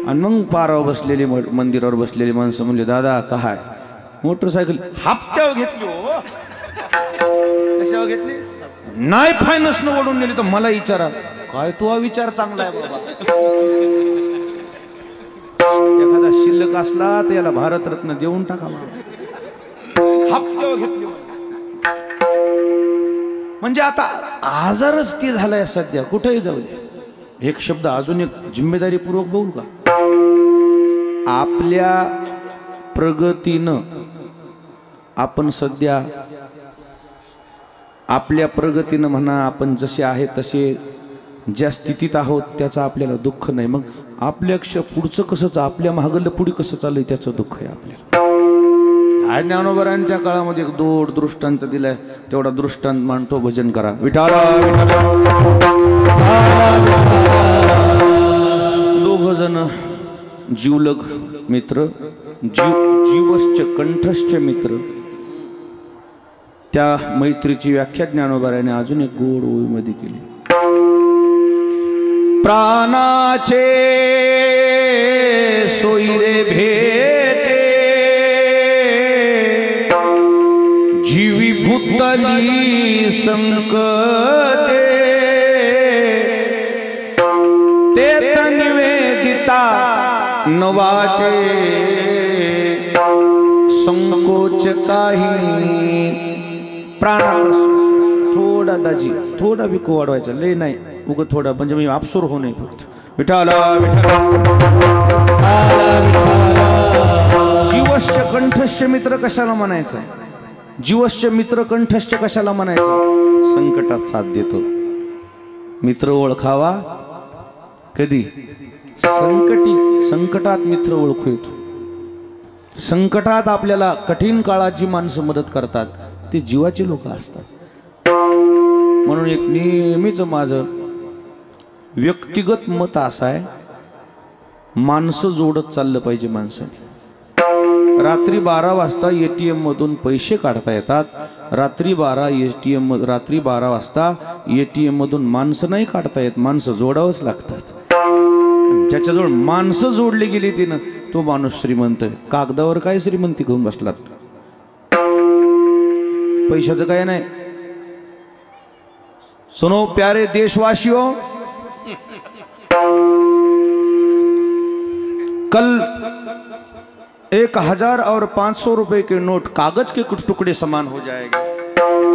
आणि मग पारावर बसलेली, मंदिरावर बसलेली माणसं म्हणजे, दादा काय मोटरसायकल हप्त्यावर घेतली हो? कशावर घेतली? नाही फायनान्स न ओढून नेली. तर मला विचारा, काय तो विचार चांगला आहे बाबा. एखादा शिल्लक असला तर याला भारतरत्न देऊन टाका. हप्त्यावर घेतली म्हणजे आता आजारच ते झालाय सध्या. कुठेही जाऊ दे. एक शब्द अजून एक जिम्मेदारीपूर्वक बोलू का. आपल्या प्रगतीनं आपण सध्या, आपल्या प्रगतीनं म्हणा, आपण जसे आहे तसे ज्या स्थितीत आहोत त्याचं आपल्याला दुःख नाही. मग आपल्यापेक्षा पुढचं कसं, आपल्या महागलं पुढे कसं चाललंय त्याचं दुःख आहे आपल्याला. ज्ञानोबारांनी त्या काळामध्ये एक दोड दृष्टांत दिलाय, तेवढा दृष्टांत मांडतो. भजन करा. विठाला दोघ जण जीवलग मित्र, जीवश्च कंठश्च मित्र. त्या मैत्रीची व्याख्या ज्ञानोबारांनी अजून एक गोड ओळीमध्ये केली. प्राणाचे सोयरे भेटे, जीवी भूतली संकटे, ते निवेदिता न वाटे, संकोच काही प्राणाचा थोडा दाजी थोडा विको वाढवायचा लय नाही उग थोडा म्हणजे मी आपसूर होऊ नये फक्त विठाला जीवश्च कंठश्च मित्र कशाला म्हणायचं जीवश्च मित्र कंठश्च कशाला म्हणायचं संकटात साथ देतो मित्र ओळखावा कधी संकटात मित्र ओळखू येतो संकटात आपल्याला कठीण काळात जी माणसं मदत करतात ते जीवाचे लोक असतात म्हणून एक नेहमीच माझं व्यक्तिगत मत असं आहे माणसं जोडत चाललं पाहिजे माणसाने रात्री 12 वाजता ATM मधून पैसे काढता येतात रात्री 12 वाजता ATM मधून माणसं नाही काढता येत माणसं जोडावंच लागतात ज्याच्याजवळ माणसं जोडली गेली तिनं तो माणूस श्रीमंत आहे कागदावर काय श्रीमंती घेऊन बसलात पैशाचं काय नाही सुनो प्यारे देशवासियों कल 1000 और 500 रुपए के नोट कागज के कुछ टुकड़े समान हो जाएंगे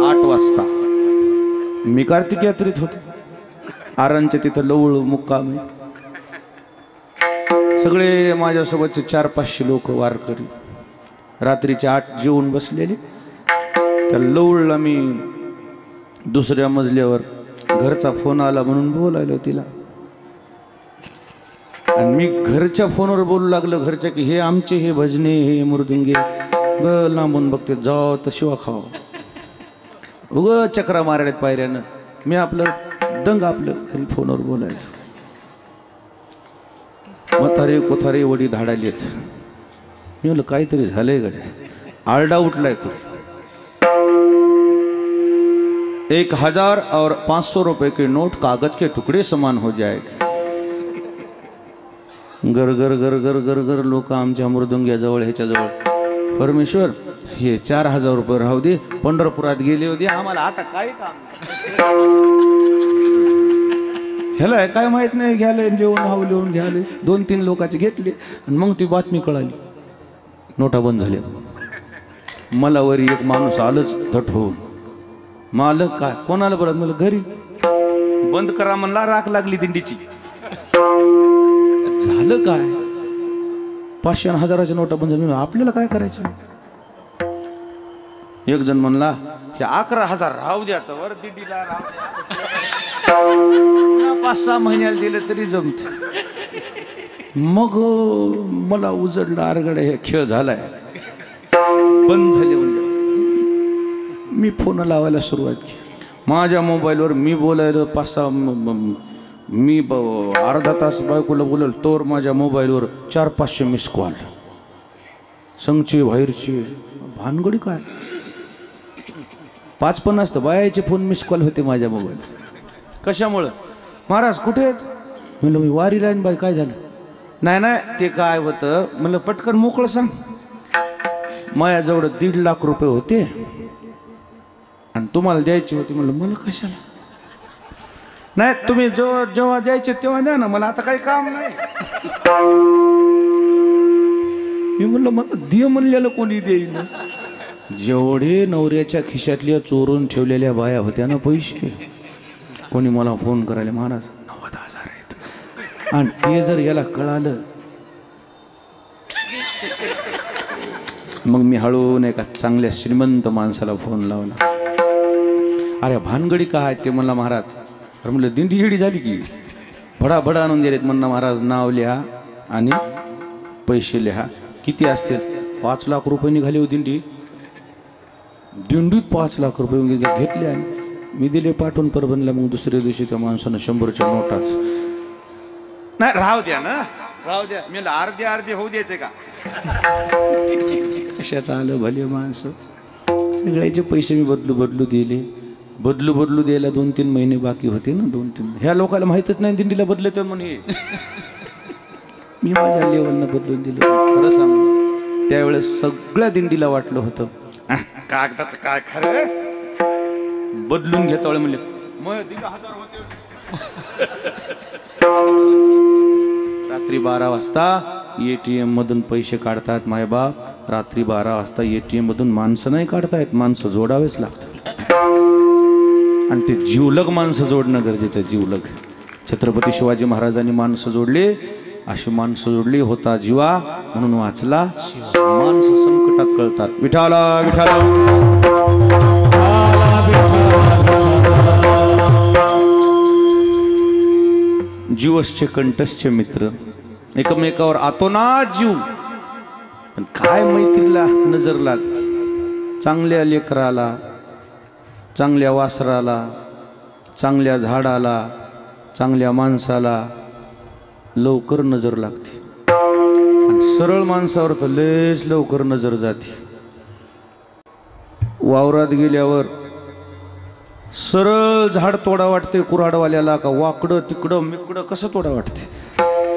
8 वाजता मी कार्तिक यात्रेत होतो आरणच्या तिथं लवळ मुक्काम आहे सगळे माझ्यासोबतचे 400-500 लोक वारकरी रात्रीचे 8 जेवून बसलेले त्या लवळला मी दुसऱ्या मजल्यावर घरचा फोन आला म्हणून बोलायलो तिला आणि मी घरच्या फोनवर बोलू लागलो घरच्या की हे आमचे हे भजने हे मृदुंगे ग लांबून बघते जाव तर शिवा खाव उग चक्रा मारल्यात पायऱ्यानं मी आपलं दंग आपलं घरी फोनवर बोलायचो म्हातारे कोथारे वडी धाडालेत मी म्हणलं काहीतरी झालंय गड्या आरडा उठलाय खूप 1000 और 500 रुपए के नोट कागज के टुकड़े समान हो जाएगा गर गर गर गर गर गर लोक आमच्या मृदुंग्याजवळ ह्याच्याजवळ परमेश्वर हे 4000 रुपये राहू दे पंढरपुरात गेले होते आम्हाला आता काय काम ह्याला काय माहित नाही घ्याले लिहून घ्याले 2-3 लोकांचे घेतले आणि मग ती बातमी कळाली नोटा बंद झाल्या मला वरी एक माणूस आलंच धट होऊन मालक काय कोणाला बरं मला घरी बंद करा म्हणला राख लागली दिंडीची झालं काय 500 आणि 1000च्या नोटा बंद झाल्या आपल्याला काय करायचं एक जण म्हणला हे 11,000 राहू द्या तर दिंडीला राहू द्या 5-6 महिन्याला दिलं तरी जमत मग मला उजडलं आरगडे हे खेळ झालाय बंद झाले म्हणजे मी फोन लावायला सुरुवात केली माझ्या मोबाईलवर मी बोलायला 5-6 मी अर्धा तास बायकोला बोलल तोवर माझ्या मोबाईलवर 400-500 मिस कॉल संगचे बाहेरचे भानगडी काय 5-50 तर बायाचे फोन मिस कॉल होते माझ्या मोबाईल कशामुळं महाराज कुठे आहेत म्हणलं मी वारी राहीन बाई काय झालं नाही ते काय होतं म्हणलं पटकन मोकळं सांग माझ्याजवळ 1.5 लाख रुपये होते आणि तुम्हाला द्यायची होती म्हणलं मला कशाला नाही तुम्ही जेव्हा द्यायचे तेव्हा द्या ना मला आता काही काम नाही मी म्हणलं मला दे म्हणलेलं कोणी देईल जेवढे नवऱ्याच्या खिशातल्या चोरून ठेवलेल्या बाया होत्या ना पैसे कोणी मला फोन करायला महाराज 90,000 आहेत आणि ते जर याला कळालं मग मी हळून एका चांगल्या श्रीमंत माणसाला फोन लावला अरे भानगडी काय ते म्हणला महाराज अरे म्हणलं दिंडी हिडी झाली की भडा आणून दिलेत म्हणणं महाराज नाव लिहा आणि पैसे लिहा किती असतील 5 लाख रुपये निघाले हो दिंडीत 5 लाख रुपये घेतले आणि मी दिले पाठवून परभणीला मग दुसऱ्या दिवशी त्या माणसानं 100च्या नोटाच नाही राहू द्या मी अर्धे होऊ द्यायचे का कशाचं आलं भले माणसं सगळ्याचे पैसे मी बदलू दिले बदलू द्यायला 2-3 महिने बाकी होते ना 2-3 ह्या लोकांना माहीतच नाही दिंडीला बदलत म्हणून मी माझ्या लेवलनं बदलून दिलं खरं सांग त्यावेळेस सगळ्या दिंडीला वाटलं होतं कागदाचं काय खरं बदलून घेता वेळ म्हणले मग 1,000 होते रात्री 12 वाजता ATM मधून पैसे काढतात मायबाप रात्री 12 वाजता ATM मधून माणसं नाही काढता येत, माणसं जोडावेच लागतात आणि ते जीवलग माणसं जोडणं गरजेचं आहे. जीवलग छत्रपती शिवाजी महाराजांनी माणसं जोडले, अशी माणसं जोडली, होता जीवा म्हणून वाचला, माणसं संकटात कळतात. विठाला विठाला जीवसचे कंठस्थ मित्र, एकमेकावर आतोनात जीव, पण काय मैत्रीला नजर लागते. चांगल्या लेकराला, चांगल्या वासराला, चांगल्या झाडाला, चांगल्या माणसाला लवकर नजर लागते आणि सरळ माणसावर तर लयच लवकर नजर जाते. वावरात गेल्यावर सरळ झाड तोडा वाटते कुऱ्हाडवाल्याला, का वाकडं तिकडं मिकडं कसं तोडा वाटते.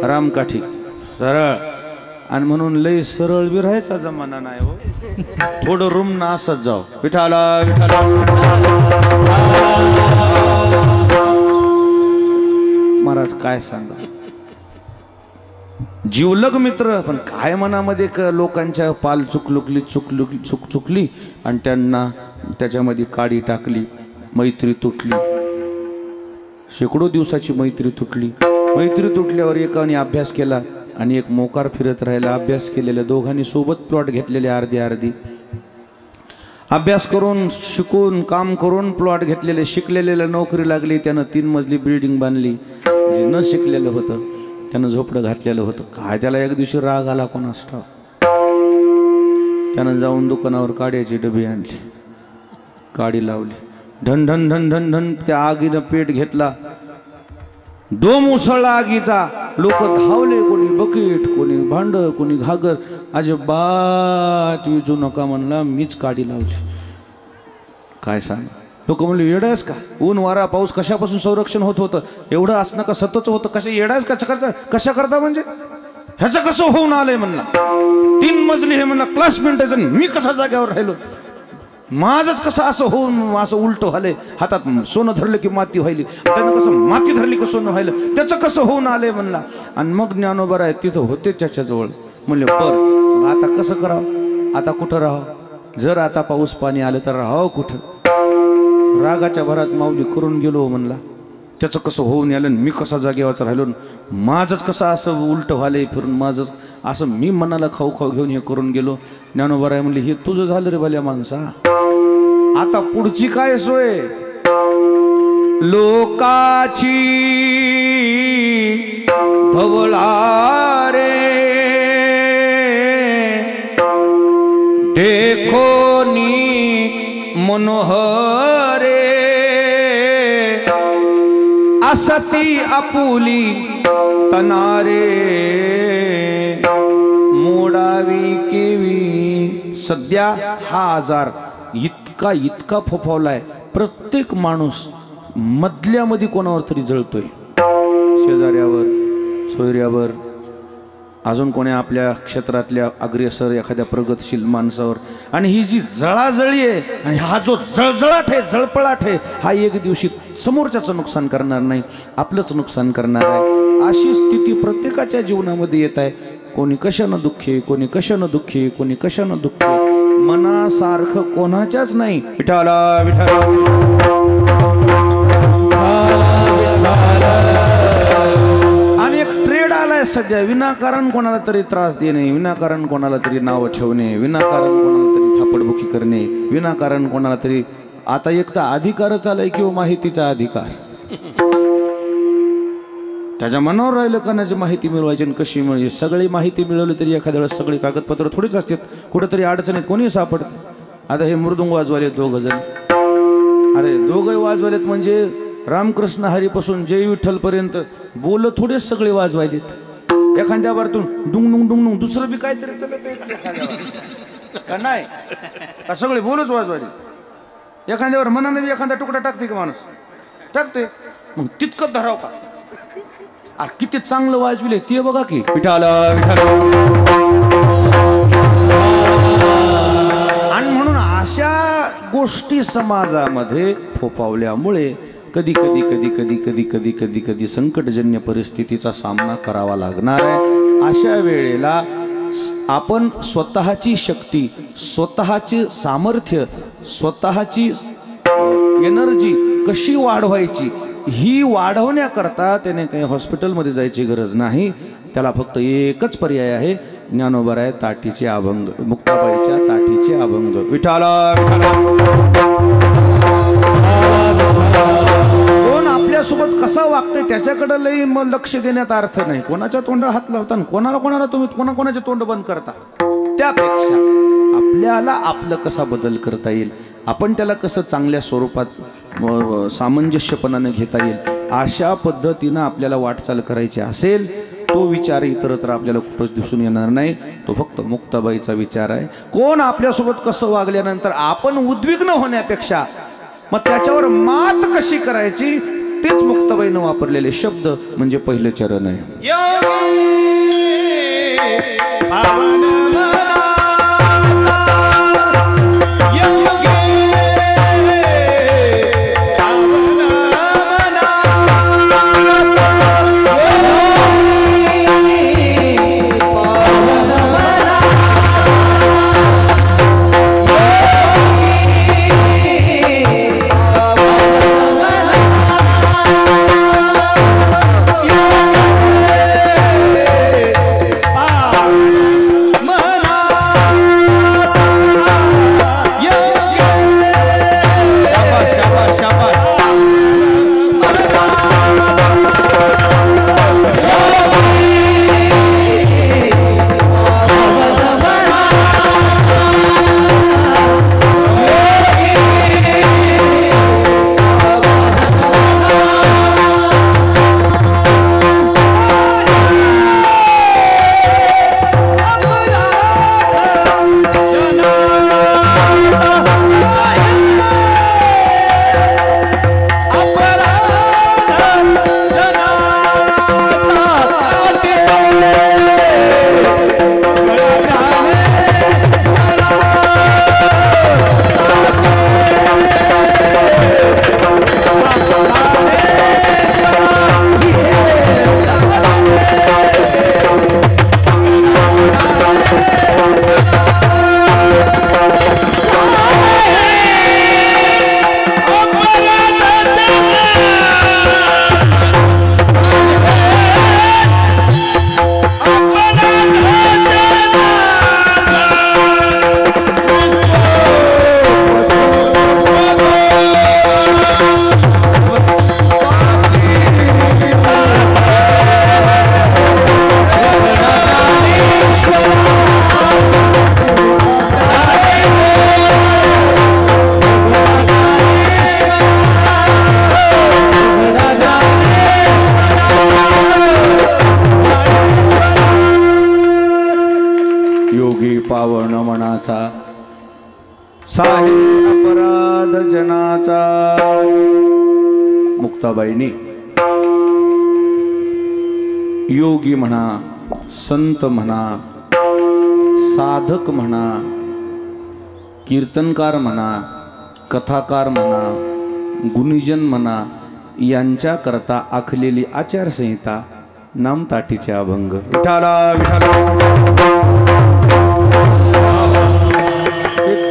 रामकाठी सरळ, आणि म्हणून लय सरळ बी राहायचा जमाना नाही हो. थोडं रूम ना असंच जाऊ. विठाला विठाला महाराज काय सांगा. जीवलग मित्र, पण काय मनामध्ये लोकांच्या पाल चुकली आणि त्यांना त्याच्यामध्ये काडी टाकली, मैत्री तुटली. शेकडो दिवसाची मैत्री तुटली. मैत्री तुटल्यावर एकाने अभ्यास केला आणि एक मोकार फिरत राहिला. अभ्यास केलेल्या दोघांनी सोबत प्लॉट घेतलेले अर्धी अभ्यास करून शिकून काम करून प्लॉट घेतलेले, शिकलेल्या नोकरी लागली, त्यानं 3 मजली बिल्डिंग बांधली. जे न शिकलेलं होतं त्यानं झोपडं घातलेलं होतं. काय त्याला एक दिवशी राग आला कोणास ठाऊक. त्यानं जाऊन दुकानावर काड्याची डबी आणली, काडी लावली, धन धन धन धन धन त्या आगीनं पेट घेतला. डोम उसळला आगीचा. लोक धावले, कोणी बकेट, कोणी भांड, कोणी घागर. अजिबात विजू नका म्हणला, मीच काडी लावली. काय सांग. लोक म्हणले येडायस का, ऊन वारा पाऊस कशापासून संरक्षण होत होतं, एवढं असणं का सतच होतं, कशा येडायस कशा करता म्हणजे. ह्याचं कसं होऊन आलंय म्हणला. 3 मजली हे म्हणला क्लासमेट आहे, मी कसा जाग्यावर राहिलो, माझंच कसं असं होऊन असं उलट व्हायलंय. हातात सोनं धरलं की माती व्हायली, त्यानं कसं माती धरली की सोनं व्हायलं, त्याचं कसं होऊन आलंय म्हणला. आणि मग ज्ञानोबा आहे तिथं होते त्याच्याजवळ. म्हणले मग आता कसं करावं, आता कुठं राहावं, जर आता पाऊस पाणी आलं तर राहावं कुठं. रागाच्या भरात माऊली करून गेलो म्हणला. त्याचं कसं होऊन आलं, मी कसा जागेवाचा राहिलो, माझंच कसं असं उलट व्हायलंय फिरून, माझंच असं मी मनाला खाऊ खाऊ घेऊन हे करून गेलो. ज्ञानोबा आहे म्हणले हे तुझं झालं रे भल्या माणसा, आता पुढची काय सोय. लोकाची धवळा रे देखोनी मनोहरे, असती आपुली तनारे मोडावी केवी. सध्या हा आजार इतका फोफावलाय, प्रत्येक माणूस मधल्यामध्ये कोणावर तरी जळतोय, शेजाऱ्यावर, सोयऱ्यावर, अजून कोणी आपल्या क्षेत्रातल्या अग्रेसर एखाद्या प्रगतशील माणसावर. आणि ही जी जळाजळी आहे आणि हा जो जळजळाट आहे, जळपळाट आहे, हा एक दिवशी समोरच्याचं नुकसान करणार नाही, आपलंच नुकसान करणार आहे. अशी स्थिती प्रत्येकाच्या जीवनामध्ये येत आहे. कोणी कशानं दुःखी, कोणी कशानं दुःखी, कोणी कशानं दुःखी, मनासारखं कोणाच्याच नाही. विठाला विठाला आणि एक ट्रेड आलाय सध्या, विनाकारण कोणाला तरी त्रास देणे, विनाकारण कोणाला तरी नाव ठेवणे, विनाकारण कोणाला तरी थापडबुकी करणे, विनाकारण कोणाला तरी. आता एक तर अधिकारच आलाय किंवा माहितीचा अधिकार. त्याच्या मनावर राहिलं करण्याची माहिती मिळवायची आणि कशी मिळवायची. सगळी माहिती मिळवली तरी एखाद्या वेळेस सगळी कागदपत्र थोडीच असतात, कुठेतरी अडचणीत कोणी सापडतं. आता हे मृदुंग वाजवालेत 2 जण, अरे 2 वाजवालेत म्हणजे रामकृष्ण हरीपासून जय विठ्ठलपर्यंत बोल थोडेच सगळे वाजवायलेत. एखाद्या बारतून डुंग डुंग दुसरं बी काहीतरी चालत का नाही, का सगळे बोलच वाजवायले. एखाद्यावर मनाने बी एखादा तुकडा टाकते का माणूस, टाकते, मग तितकं धराव का. अरे किती चांगलं वाजविले ते बघा की. विठाला विठाला. आणि म्हणून अशा गोष्टी समाजामध्ये फोपावल्यामुळे कधी कधी कधी कधी कधी कधी कधी कधी संकटजन्य परिस्थितीचा सामना करावा लागणार आहे. अशा वेळेला आपण स्वतःची शक्ती, स्वतःचे सामर्थ्य, स्वतःची एनर्जी कशी वाढवायची, ही वाढवण्याकरता त्याने काही हॉस्पिटलमध्ये जायची गरज नाही. त्याला फक्त एकच पर्याय आहे, ज्ञानोबराय ताटीचे अभंग, मुक्ताबाईच्या ताटीचे अभंग. विठाला कोण आपल्यासोबत कसा वागतंय त्याच्याकडे लई लक्ष देण्यात अर्थ नाही. कोणाच्या तोंडावर हात लावता, कोणाला तुम्ही कोणाचे तोंड बंद करता, त्यापेक्षा आपल्याला आपलं कसा बदल करता येईल, आपण त्याला कसं चांगल्या स्वरूपात सामंजस्यपणाने घेता येईल, अशा पद्धतीनं आपल्याला वाटचाल करायची असेल, तो विचार इतरत्र आपल्याला कुठंच दिसून येणार नाही. तो फक्त मुक्ताबाईचा विचार आहे. कोण आपल्यासोबत कसं वागल्यानंतर आपण उद्विग्न होण्यापेक्षा मग त्याच्यावर मात कशी करायची, तेच मुक्ताबाईनं वापरलेले शब्द म्हणजे पहिलं चरण आहे. पावन मनाचा साहेब अपराध जनाचा. मुक्ताबाईंनी योगी म्हणा, संत म्हणा, साधक म्हणा, कीर्तनकार म्हणा, कथाकार म्हणा, गुणीजन म्हणा, यांच्या करता आखलेली आचारसंहिता नामताटीचे अभंग. विठाला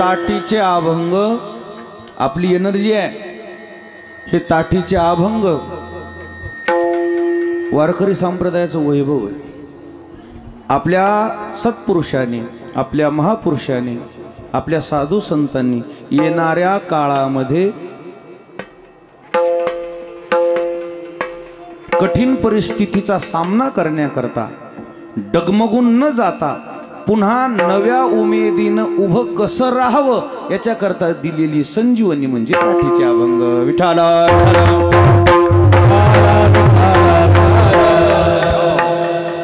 ताटीचे अभंग आपली एनर्जी आहे. हे ताटीचे अभंग वारकरी संप्रदायाचं वैभव आहे. आपल्या सत्पुरुषांनी, आपल्या महापुरुषांनी, आपल्या साधू संतांनी येणाऱ्या काळामध्ये कठीण परिस्थितीचा सामना करण्याकरता डगमगून न जाता पुन्हा नव्या उमेदीनं उभं कसं राहावं याच्याकरता दिलेली संजीवनी म्हणजे ताटीचे अभंग. विठाला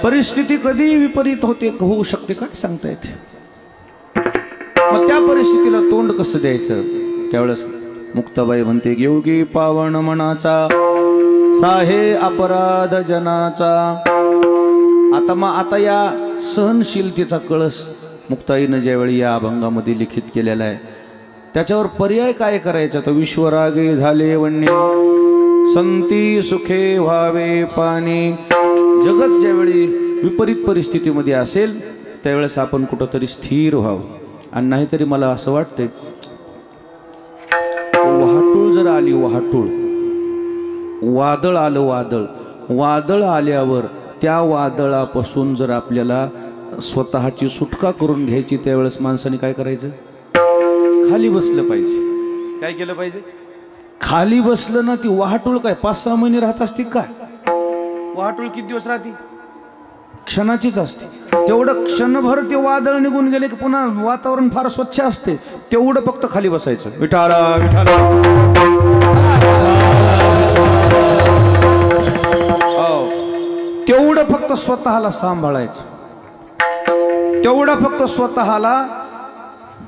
परिस्थिती कधी विपरीत होते, होऊ शकते, काय सांगता येते. मग त्या परिस्थितीला तोंड कसं द्यायचं, त्यावेळेस मुक्ताबाई म्हणते, योगी पावन मनाचा साहे अपराध जनाचा. आता या सहनशीलतेचा कळस मुक्ताईनं ज्यावेळी या अभंगामध्ये लिखित केलेला आहे, त्याच्यावर पर्याय काय करायचा, तर विश्वरागे झाले वन्य संती सुखे व्हावे पाणी. जगत ज्यावेळी विपरीत परिस्थितीमध्ये असेल त्यावेळेस आपण कुठंतरी स्थिर व्हावं. आणि नाहीतरी मला असं वाटतंय वाहतूळ जर आली, वाहतूळ, वादळ आलं, वादळ आल्यावर त्या वादळापासून जर आपल्याला स्वतःची सुटका करून घ्यायची, त्यावेळेस माणसाने काय करायचं? खाली बसलं पाहिजे. काय केलं पाहिजे? खाली बसलं ना, ती वाहतूळ काय 5-6 महिने राहत असते काय? वाहतूळ किती दिवस राहते? क्षणाचीच असते. तेवढं क्षणभर ते वादळ निघून गेले की पुन्हा वातावरण फार स्वच्छ असते. तेवढं फक्त खाली बसायचं. विठाला विठाला, तेवढं फक्त स्वतःला सांभाळायचं. तेवढं फक्त स्वतःला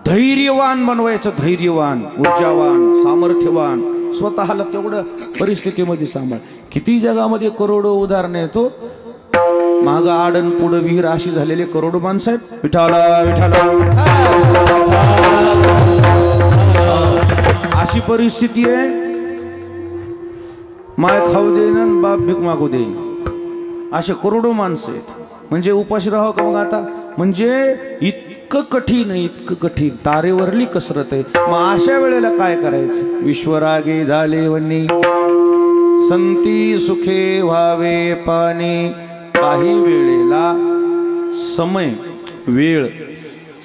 धैर्यवान बनवायचं. धैर्यवान, ऊर्जावान, सामर्थ्यवान. स्वतःला तेवढं परिस्थितीमध्ये सांभाळ. किती जगामध्ये करोडो उदाहरणं येतो. मागं आडन पुढं विहीर अशी झालेले करोडो माणसं आहेत. विठाला विठाला, अशी परिस्थिती आहे. माय खाऊ देईन, बाप भीक मागू देईन, असे करोडो माणसं आहेत. म्हणजे उपाशी राहावं का मग आता? म्हणजे इतकं कठीण आहे, इतकं कठीण. तारेवरली कसरत आहे. मग अशा वेळेला काय करायचं? विश्वरागे झाले वनी, संती सुखे व्हावे पाणी. काही वेळेला समय, वेळ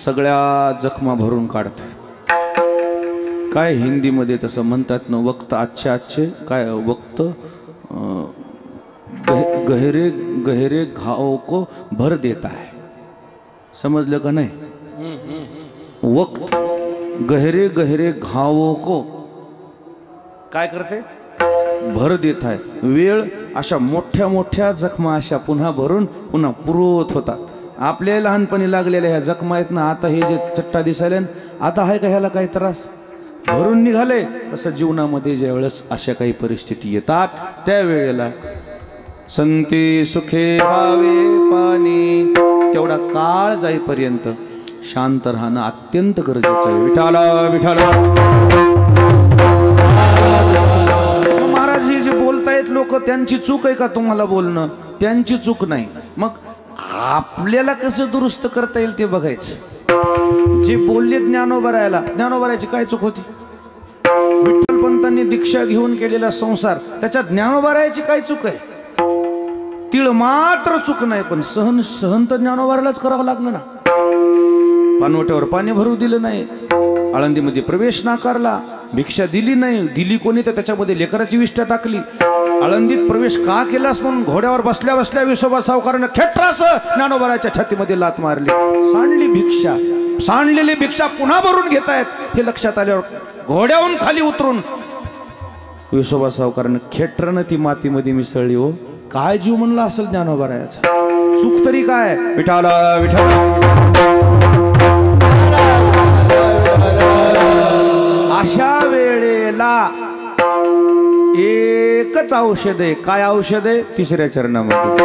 सगळ्या जखमा भरून काढते. काय हिंदीमध्ये तसं म्हणतात ना, वक्त अच्छे काय वक्त गहरे गहरे घावों को भर देता है. समजलं का नाही? वक्त गहरे गहरे घावों को काय करते? भर देत आहे. वेळ अशा मोठ्या मोठ्या जखमा अशा पुन्हा भरून पुन्हा पुरवत होतात. आपल्या लहानपणी लागलेल्या ह्या जखमा आहेत ना, आता हे जे चट्टा दिसायला आता आहे का ह्याला काही त्रास? भरून निघाले. तसं जीवनामध्ये ज्या वेळेस अशा काही परिस्थिती येतात, त्यावेळेला संती सुखे व्हावे पाणी, तेवढा काळ जाईपर्यंत शांत राहणं अत्यंत गरजेचं आहे. विठाला विठाला. महाराज हे जे बोलतायत लोक, त्यांची चूक आहे का तुम्हाला बोलणं? त्यांची चूक नाही. मग आपल्याला कसं दुरुस्त करता येईल ते बघायचं. जे बोलले ज्ञानोबरायला, ज्ञानोबरायची काय चूक होती? विठ्ठल पंतांनी दीक्षा घेऊन केलेला संसार, त्याच्यात ज्ञानोबरायची काय चूक आहे? तिळ मात्र चूक नाही. पण सहन तर ज्ञानोबारालाच करावं लागलं ना. पानवट्यावर पाणी भरू दिलं नाही, आळंदीमध्ये प्रवेश नाकारला, भिक्षा दिली नाही. दिली कोणी? तर त्याच्यामध्ये लेकराची विष्ठा टाकली. आळंदीत प्रवेश का केलास म्हणून घोड्यावर बसल्या बसल्या विसोबा सावकारानं खेटरास ज्ञानोबाराच्या छातीमध्ये लात मारली. सांडली भिक्षा. सांडलेली भिक्षा पुन्हा भरून घेतायत हे लक्षात आल्यावर घोड्यावरून खाली उतरून विसोबा सावकारानं खेटरानं ती मातीमध्ये मिसळली. हो, काय जीव म्हणला असेल ज्ञानोबारायाचा? चूक तरी काय? विठाला विठाला. अशा वेळेला एकच औषध आहे. काय औषध आहे? तिसऱ्या चरणामध्ये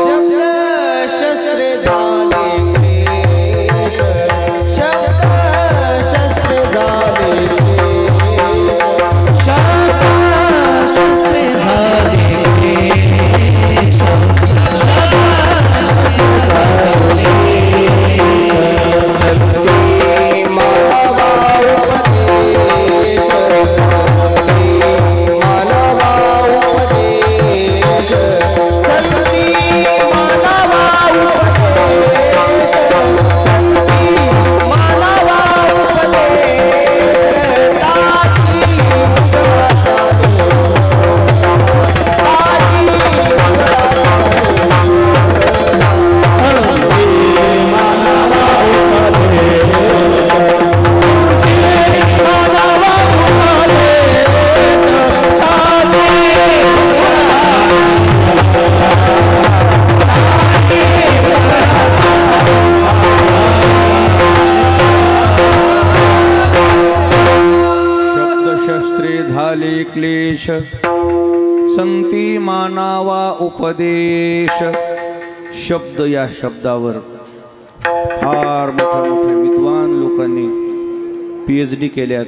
क्लेश संती मानावा उपदेश. शब्द, या शब्दावर फार मोठ्या मोठ्या विद्वान लोकांनी PhD केल्यात,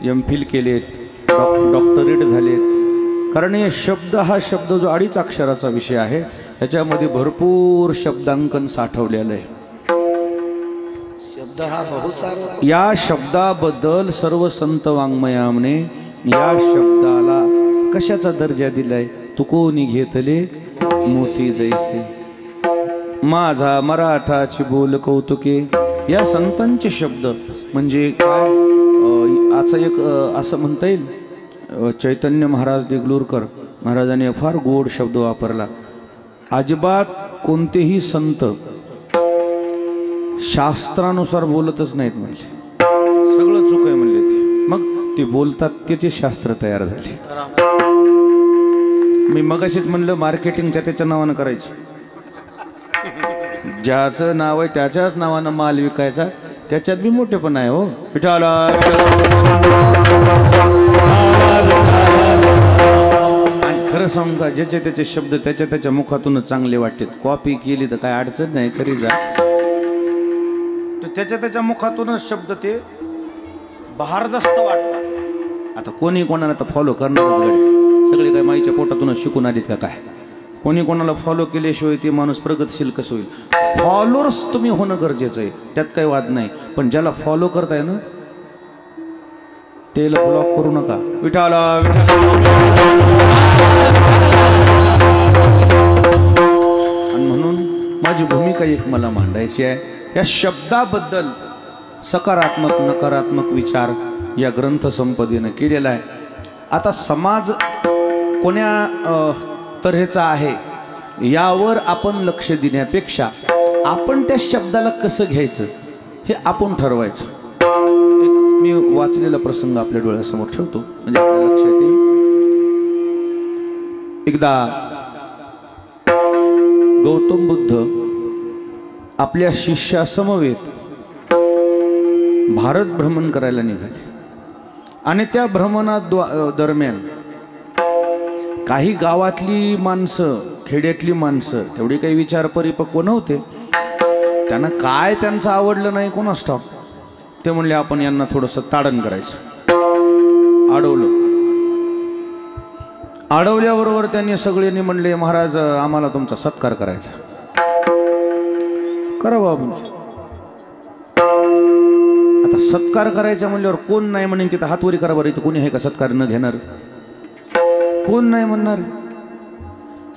MPhil केलेत, डॉक्टरेट झालेत. कारण हे शब्द, हा शब्द जो 2.5 अक्षराचा विषय आहे, ह्याच्यामध्ये भरपूर शब्दांकन साठवलेलं आहे. शब्द हा बहुसार या शब्दाबद्दल सर्व संत वाङ्मयाने या शब्दाला कशाचा दर्जा दिलाय? तू कोणी घेतले मोती जैसे, माझा मराठाची बोल कौतुके. या संतांचे शब्द म्हणजे काय? आजचा एक असं म्हणता येईल, चैतन्य महाराज देगलूरकर महाराजांनी फार गोड शब्द वापरला. अजिबात कोणतेही संत शास्त्रानुसार बोलतच नाहीत म्हणजे, सगळं चूक आहे म्हणले ते. मग ते बोलतात त्याचे शास्त्र तयार झाले. मी मगाशीच म्हणलं मार्केटिंग त्याच्या नावानं करायची. ज्याचं नाव आहे त्याच्याच नावानं माल विकायचा, त्याच्यात बी मोठेपण आहे हो. विठाला आणि खरं सांगू का, ज्याचे त्याचे शब्द त्याच्या त्याच्या मुखातूनच चांगले वाटतात. कॉपी केली तर काय अडचण नाही, करी जा. तर त्याच्या त्याच्या मुखातूनच शब्द ते बहारदस्त वाटतात. आता कोणी कोणाला तर फॉलो करणारच गडे. सगळे काय माईच्या पोटातूनच शिकून आलीत का काय? कोणी कोणाला फॉलो केल्याशिवाय ते माणूस प्रगतशील कसं होईल? फॉलोअर्स तुम्ही होणं गरजेचं आहे, त्यात काही वाद नाही. पण ज्याला फॉलो करताय ना त्याला ब्लॉक करू नका. विठाला आणि म्हणून माझी भूमिका एक मला मांडायची आहे. या शब्दाबद्दल सकारात्मक नकारात्मक विचार या ग्रंथ संपदेनं केलेला आहे. आता समाज कोण्या तऱ्हेचा आहे यावर आपण लक्ष देण्यापेक्षा आपण त्या शब्दाला कसं घ्यायचं हे आपण ठरवायचं. एक मी वाचलेला प्रसंग आपल्या डोळ्यासमोर ठेवतो म्हणजे आपल्या लक्षात येईल. एकदा गौतम बुद्ध आपल्या शिष्यासमवेत भारत भ्रमण करायला निघाले आणि त्या भ्रमणात दरम्यान काही गावातली माणसं, खेड्यातली माणसं तेवढी काही विचार परिपक्व नव्हते. त्यांना काय त्यांचं आवडलं नाही कोणास ठाऊक. ते म्हणले आपण यांना थोडंसं ताडण करायचं. अडवल्याबरोबर त्यांनी सगळ्यांनी म्हणले महाराज आम्हाला तुमचा सत्कार करायचा. करा बाबा. आता सत्कार करायचा म्हणल्यावर कोण नाही म्हणेन तिथं हातवरी करा बरं. इथं कोणी आहे का सत्कार न घेणार? कोण नाही म्हणणार.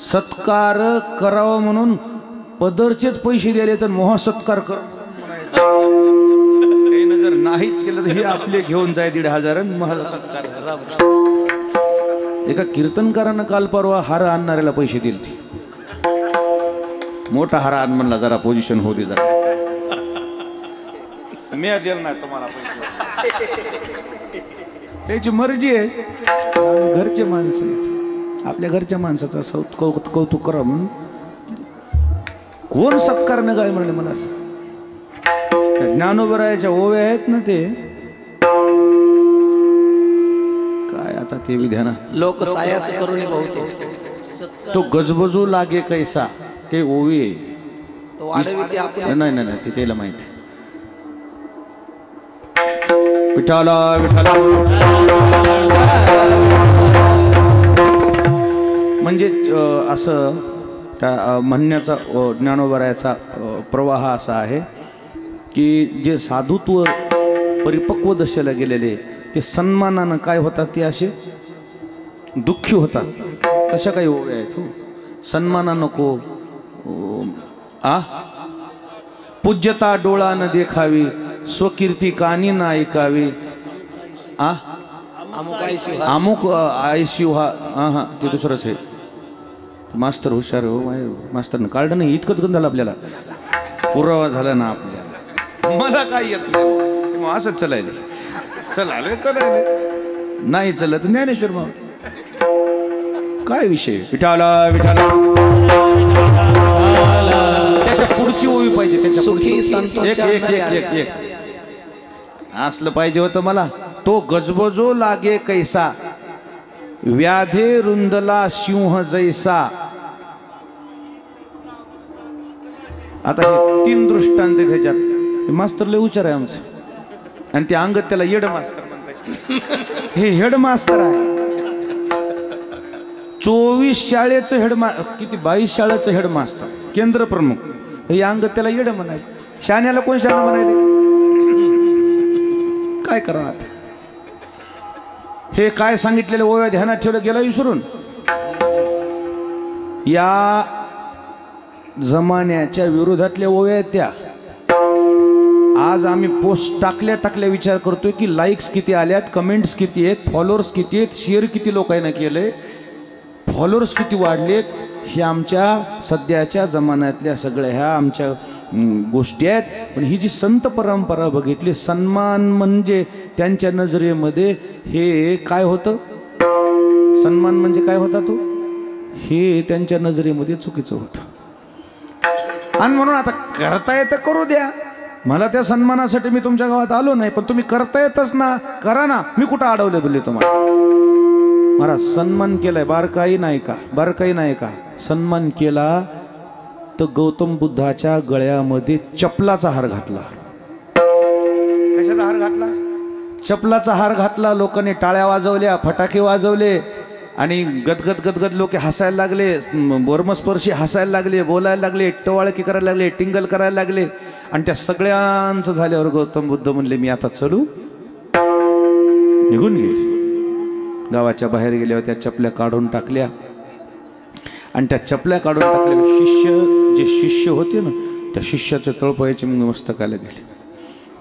सत्कार करावा म्हणून पदरचेच पैसे दिले तर मोह सत्कार कर. जर नाहीच केलं तर हे आपले घेऊन जाय 1,500 मला सत्कार करा. एका कीर्तनकारानं काल परवा हार आणणाऱ्याला पैसे दिले. मोठा हार आण म्हणला, जरा पोझिशन होऊ दे जरा. मी दिलं नाही तुम्हाला पैसे, त्याची मर्जी आहे. घरचे माणसं आपल्या घरच्या माणसाचा कौतुक करा म्हणून कोण सत्कार न काय म्हणले मला. असं ज्ञानोबरायाच्या ओव्या आहेत ना ते काय आता ते विधान लोक सायास करून तो गजबजू लागे कैसा ते ओवी नाही नाही ते त्याला माहिती. विठाला विठाला म्हणजे असं त्या म्हणण्याचा ज्ञानोबरायाचा प्रवाह असा आहे की जे साधुत्व परिपक्व दशेला गेलेले ते सन्मानानं काय होतात ते असे दुःखी होतात. तशा काही ओव्या आहेत हो. सन्माना नको पूज्यता डोळा न देखावी स्वकीर्ती कानी न ऐकावी अमुक आयशिव हा ते दुसरंच आहे. मास्तर हुशार हो मास्तरनं काढलं नाही इतकंच गंध झालं आपल्याला. पुरावा झाला ना आपल्याला. मला काय येत नाही मग असंच चलायले नाही चलत ज्ञानेश्वर मग काय विषय. विठाला विठाला त्याच्या पुढची ओवी पाहिजे. त्याच्या पुढची एक असलं पाहिजे होतं मला. तो गजबजो लागे कैसा व्याधे रुंदला सिंह जैसा. आता हे 3 दृष्टांत त्याच्यात. मास्तर लय हुशार आहे आमचं आणि ते अंगत त्याला येड मास्तर म्हणतात. हे हेड मास्तर आहे. 24 शाळेचं किती 22 शाळेचं हेडमास्तर केंद्र प्रमुख. हे अंगत त्याला येड म्हणाले. शाण्याला कोण शाणा म्हणाले? काय करावं आता? हे काय सांगितलेलं ओव्या ध्यानात ठेवलं गेलं विसरून. या जमान्याच्या विरोधातल्या ओव्या आहेत त्या. आज आम्ही पोस्ट टाकल्या विचार करतोय की लाईक्स किती आल्यात, कमेंट्स किती आहेत, फॉलोअर्स किती आहेत, शेअर किती लोकांना केलंय, फॉलोअर्स किती वाढलेत. हे आमच्या सध्याच्या जमान्यातल्या सगळ्या ह्या आमच्या गोष्टी आहेत. पण ही जी संत परंपरा बघितली, सन्मान म्हणजे त्यांच्या नजरेमध्ये हे काय होतं, सन्मान म्हणजे काय होता तो, हे त्यांच्या नजरेमध्ये चुकीचं होतं. आणि म्हणून आता करता येतं करू द्या. मला त्या सन्मानासाठी मी तुमच्या गावात आलो नाही, पण तुम्ही करता येतच ना, करा ना. मी कुठं अडवले बोलले तुम्हाला? महाराज सन्मान केलाय, बारकाई नाही का, बारकाई नाही का? सन्मान केला तर गौतम बुद्धाच्या गळ्यामध्ये चपलाचा हार घातला. कशाचा हार घातला? चपलाचा हार घातला. लोकांनी टाळ्या वाजवल्या, फटाके वाजवले आणि गदगद गदगद लोक हसायला लागले, वर्मस्पर्शी हसायला लागले, बोलायला लागले, टवाळकी करायला लागले, टिंगल करायला लागले. आणि त्या सगळ्यांचं झाल्यावर गौतम बुद्ध म्हणले मी आता चलू. निघून गेले. गावाच्या बाहेर गेल्यावर त्या चपल्या काढून टाकल्या. आणि त्या चपल्या काढून टाकल्या जे शिष्य होते ना, त्या शिष्याच्या तळपायाचे मस्तकाला गेले.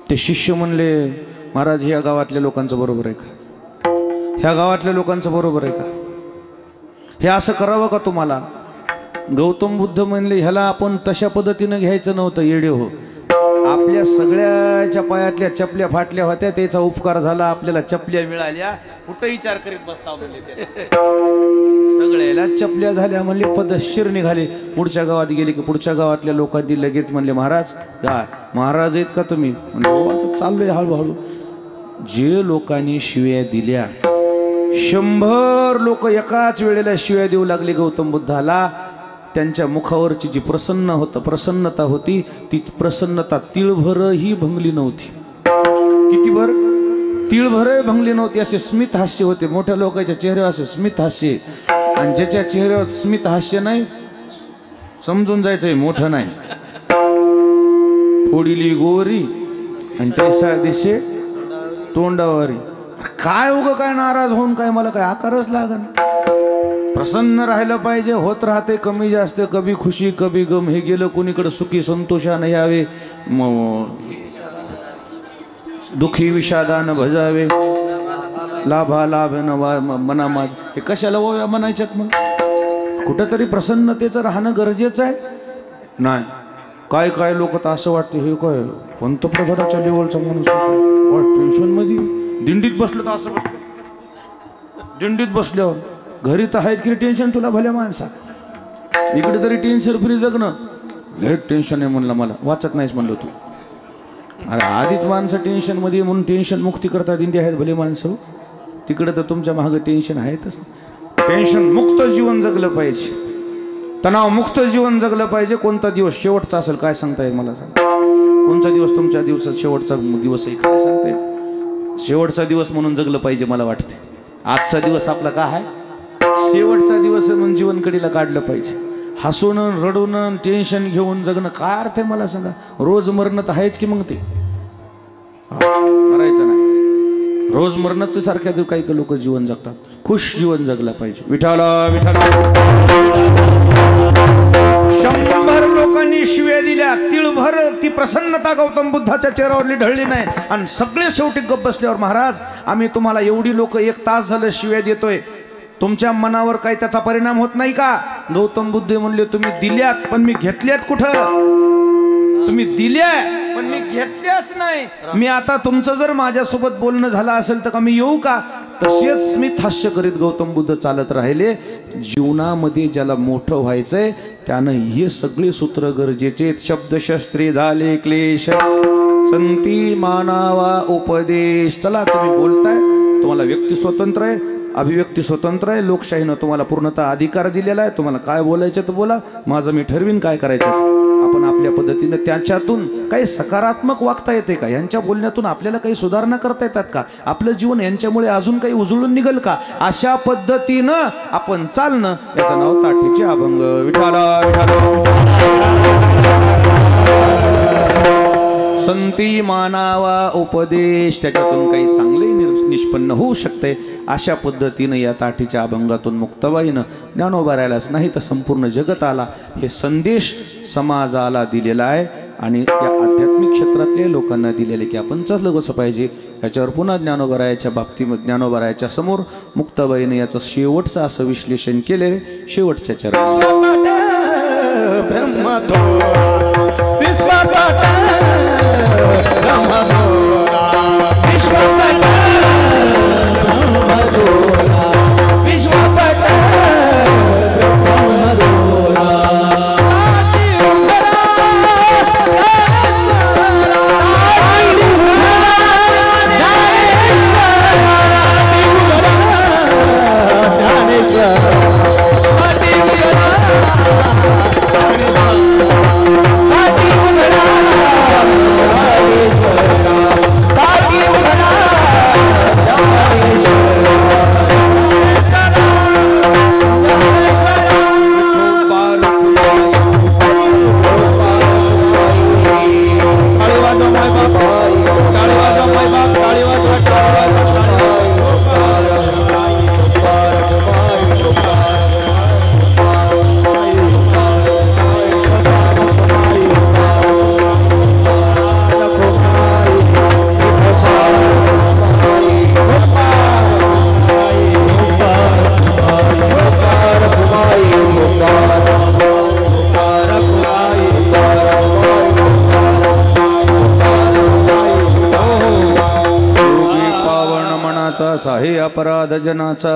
ते शिष्य म्हणले महाराज ह्या गावातल्या लोकांचं बरोबर आहे का? ह्या गावातल्या लोकांचं बरोबर आहे का? हे असं करावं का तुम्हाला? गौतम बुद्ध म्हणले ह्याला आपण तशा पद्धतीनं घ्यायचं नव्हतं येडे हो. आपल्या सगळ्याच्या पायातल्या चपल्या फाटल्या होत्या, त्याचा उपकार झाला, आपल्याला चपल्या मिळाल्या, कुठं विचार करीत बसता म्हणले. सगळ्याला चपल्या झाल्या म्हणले, पदशीर निघाले. पुढच्या गावात गेले की पुढच्या गावातल्या लोकांनी लगेच म्हणले महाराज काय महाराज आहेत का तुम्ही? म्हणजे हो आता चाललोय हळूहळू. जे लोकांनी शिव्या दिल्या, 100 लोक एकाच वेळेला शिव्या देऊ लागले गौतम बुद्धाला. त्यांच्या मुखावरची जी प्रसन्नता होती, ती प्रसन्नता तिळभरही भंगली नव्हती. किती भर? तिळभरही भंगली नव्हती. असे स्मित हास्य होते. मोठ्या लोकांच्या चेहऱ्यावर असे स्मित हास्य, आणि ज्याच्या चेहऱ्यावर स्मित हास्य नाही समजून जायचंय मोठं नाही. फोडीली गोरी आणि तैसा दिशे तोंडावरी. काय उगं काय नाराज होऊन काय मला काय आकारच लागन. प्रसन्न राहिलं पाहिजे. होत राहते कमी जास्त, कभी खुशी कभी गम. हे गेलं कोणीकडे सुखी संतोषानं यावे, दुखी विषादानं भजावे, लाभा लाभ न मना माझ. हे कशाला ओव्या म्हणायच्यात मग? कुठंतरी प्रसन्नतेचं राहणं गरजेचं आहे. नाही काय काय लोक तर असं वाटते हे काय पंतप्रधानाच्या लेवलचा माणूस टेन्शन मध्ये दिंडीत बसलं तर असं बसलं. दिंडीत बसल्यावर घरी तर आहेत की टेन्शन तुला भल्या माणसा. इकडे तरी टेन्शन फ्री जगणं, हे टेन्शन आहे म्हणलं मला. वाचत नाहीस म्हणलं तू. अरे आधीच माणसं टेन्शनमध्ये म्हणून टेन्शन मुक्ती करतात इंडिया आहेत भले माणसं. तिकडे तर तुमच्या मागं टेन्शन आहेतच. टेन्शन मुक्त जीवन जगलं पाहिजे, तणाव मुक्त जीवन जगलं पाहिजे. कोणता दिवस शेवटचा असेल काय सांगता येईल मला? सांग कोणता दिवस तुमच्या दिवसात शेवटचा दिवस आहे काय सांगता येईल? शेवटचा दिवस म्हणून जगलं पाहिजे मला वाटते. आजचा दिवस आपला काय आहे? शेवटचा दिवस म्हणून जीवनकडीला काढलं पाहिजे. हसून रडून टेन्शन घेऊन जगणं काय अर्थ आहे मला सांगा? रोज मरणं तर आहेच की मग ते मरायचं नाही. रोज मरणाचं सारख्या काही लोक जीवन जगतात. खुश जीवन जगलं पाहिजे. विठाला विठाला 100 लोकांनी शिव्या दिल्या, तिळभर ती प्रसन्नता गौतम बुद्धाच्या चेहऱ्यावरली ढळली नाही. आणि सगळे शेवटी गप्प बसल्यावर महाराज आम्ही तुम्हाला एवढी लोक 1 तास झालं शिव्या देतोय, तुमच्या मनावर काही त्याचा परिणाम होत नाही का? गौतम बुद्ध म्हणले तुम्ही दिल्यात पण मी घेतल्यात कुठं? तुम्ही दिल्या पण मी घेतल्याच नाही. मी आता तुमचं जर माझ्यासोबत बोलणं झालं असेल तर का मी येऊ का? तसेच स्मित हास्य करीत गौतम बुद्ध चालत राहिले. जीवनामध्ये ज्याला मोठं व्हायचंय त्यानं हे सगळे सूत्र गरजेचे. शब्दशस्त्रे झाले क्लेश, संती मानावा उपदेश. चला तुम्ही बोलताय, तुम्हाला व्यक्ती स्वतंत्र आहे, अभिव्यक्ती स्वतंत्र आहे. लोकशाहीनं तुम्हाला पूर्णतः अधिकार दिलेला आहे. तुम्हाला काय बोलायचं तर बोला, माझं मी ठरवीन काय करायचं. आपण आपल्या पद्धतीनं त्याच्यातून काही सकारात्मक वागता येते का? यांच्या बोलण्यातून आपल्याला काही सुधारणा करता येतात का? आपलं जीवन यांच्यामुळे अजून काही उजळून निघेल का? अशा पद्धतीनं आपण चालणं याचं नाव ताठीचे अभंग. विठाला विठाला संती मानावा उपदेश, त्याच्यातून काही चांगले निष्पन्न होऊ शकते. अशा पद्धतीनं या ताटीच्या अभंगातून मुक्ताबाईनं ज्ञानोबारायलाच नाही तर संपूर्ण जगताला हे संदेश समाजाला दिलेला आहे. आणि या आध्यात्मिक क्षेत्रातल्या लोकांना दिलेले की आपण चाललं कसं पाहिजे याच्यावर पुन्हा ज्ञानोबारायाच्या बाबतीमध्ये ज्ञानोबारायाच्या समोर मुक्ताबाईने याचं शेवटचं असं विश्लेषण केले. शेवटच्या चरणात साहे अपराध जनाचा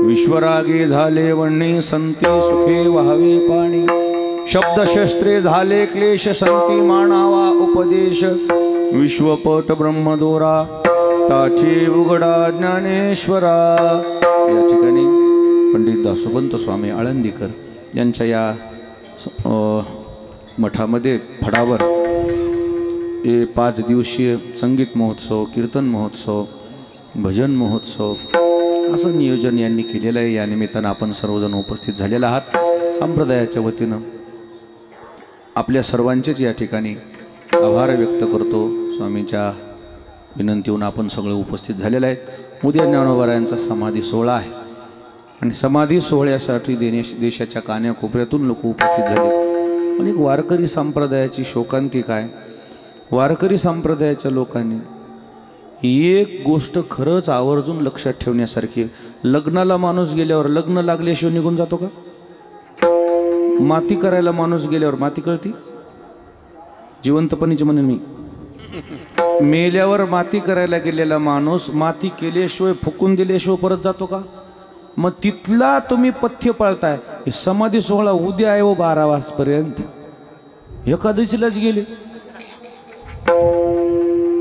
विश्वरागे झाले वणणे संती सुखे वाहवे पाणी शब्दशस्त्रे झाले क्लेश संती मानावा उपदेश विश्वपट ब्रह्मदोरा ताचे उघडा ज्ञानेश्वरा. या ठिकाणी पंडित दासोपंत स्वामी आळंदीकर यांच्या या मठामध्ये फडावर 5 दिवसीय संगीत महोत्सव, कीर्तन महोत्सव, भजन महोत्सव असं नियोजन यांनी केलेलं आहे. या निमित्तानं आपण सर्वजण उपस्थित झालेला आहात. संप्रदायाच्या वतीनं आपल्या सर्वांचेच या ठिकाणी आभार व्यक्त करतो. स्वामींच्या विनंतीहून आपण सगळे उपस्थित झालेले आहेत. उद्या ज्ञानोबारायांचा समाधी सोहळा आहे आणि समाधी सोहळ्यासाठी देशाच्या कान्याकोपऱ्यातून लोक उपस्थित झाले. आणि वारकरी संप्रदायाची शोकांतिका आहे. वारकरी संप्रदायाच्या लोकांनी एक गोष्ट खरंच आवर्जून लक्षात ठेवण्यासारखी, लग्नाला माणूस गेल्यावर लग्न लागल्याशिवाय निघून जातो का? माती करायला माणूस गेल्यावर माती कळती? जिवंतपणीची म्हणून मी मेल्यावर माती करायला गेलेला माणूस माती केल्याशिवाय फुकून दिल्याशिवाय परत जातो का? मग तिथला तुम्ही पथ्य पाळताय. समाधी सोहळा उद्या आहे व 12 वाजपर्यंत, एकादशीलाच गेले.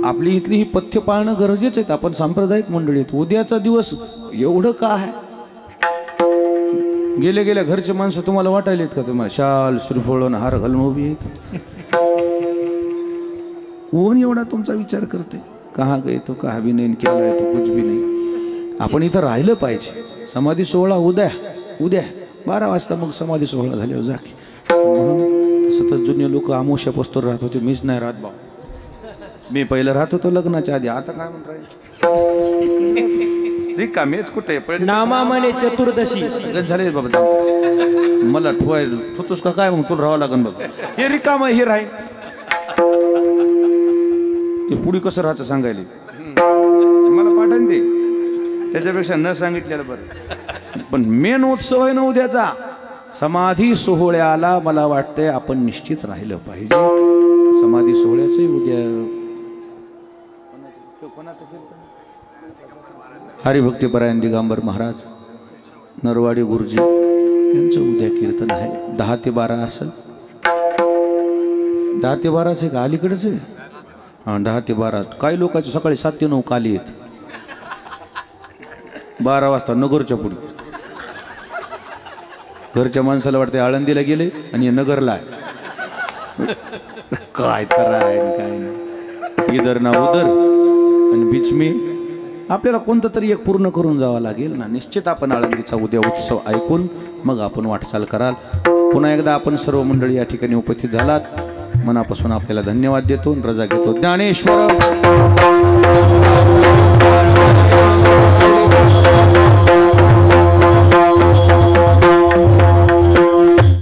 आपली इथली ही पथ्य पाळणं गरजेचं आहे. आपण सांप्रदायिक मंडळीत उद्याचा दिवस एवढं का आहे? गेले गेल्या घरचे माणसं तुम्हाला वाटायलेत का? तुम्हाला शाल श्रीफळ हार घालून उभी आहेत. कोण एवढा तुमचा विचार करते? कहा गए तो कहा भी नाही, केला आहे तो कुछ भी नाही. आपण इथं राहिलं पाहिजे. समाधी सोहळा उद्या 12 वाजता, मग समाधी सोहळा झाल्यावर जा की. म्हणून सतत जुने लोक आमोश्या पोस्तर राहत होते. मीच नाही राहत भाऊ. मी पहिलं राहत होतो लग्नाच्या आधी. आता काय म्हणत रिकामेच कुठे नामा म्हणे चतुर्दशी झाले बाबा. मला ठोतोस का काय? मग तुला राहावं लागेल बघ. हे रिकाम हे राहील. ते पुढे कसं राहायचं सांगायला मला पाठवून दे. त्याच्यापेक्षा न सांगितलेलं बरं. पण मेन उत्सव आहे ना उद्याचा. समाधी सोहळ्याला मला वाटतंय आपण निश्चित राहिलं पाहिजे. समाधी सोहळ्याचंही उद्या हरिभक्तीपरायण दिगंबर महाराज नरवाडी गुरुजी यांचं उद्या कीर्तन आहे. 10 ते 12 असेल. 10 ते 12 आहे का? अलीकडेच आहे. हां 10 ते 12. काही लोकांचे सकाळी 7 ते 9 काली आहेत. 12 वाजता नगरच्या पुढे. घरच्या माणसाला वाटते आळंदीला गेले आणि नगरला आहे. काय तर आहे काय नाही. इधर ना उधर आणि बीच में आपल्याला कोणतं तरी एक पूर्ण करून जावं लागेल ना. निश्चित आपण आळंदीचा उद्या उत्सव ऐकून मग आपण वाटचाल कराल. पुन्हा एकदा आपण सर्व मंडळी या ठिकाणी उपस्थित झालात. मनापासून आपल्याला धन्यवाद देतो, रजा घेतो. ज्ञानेश्वर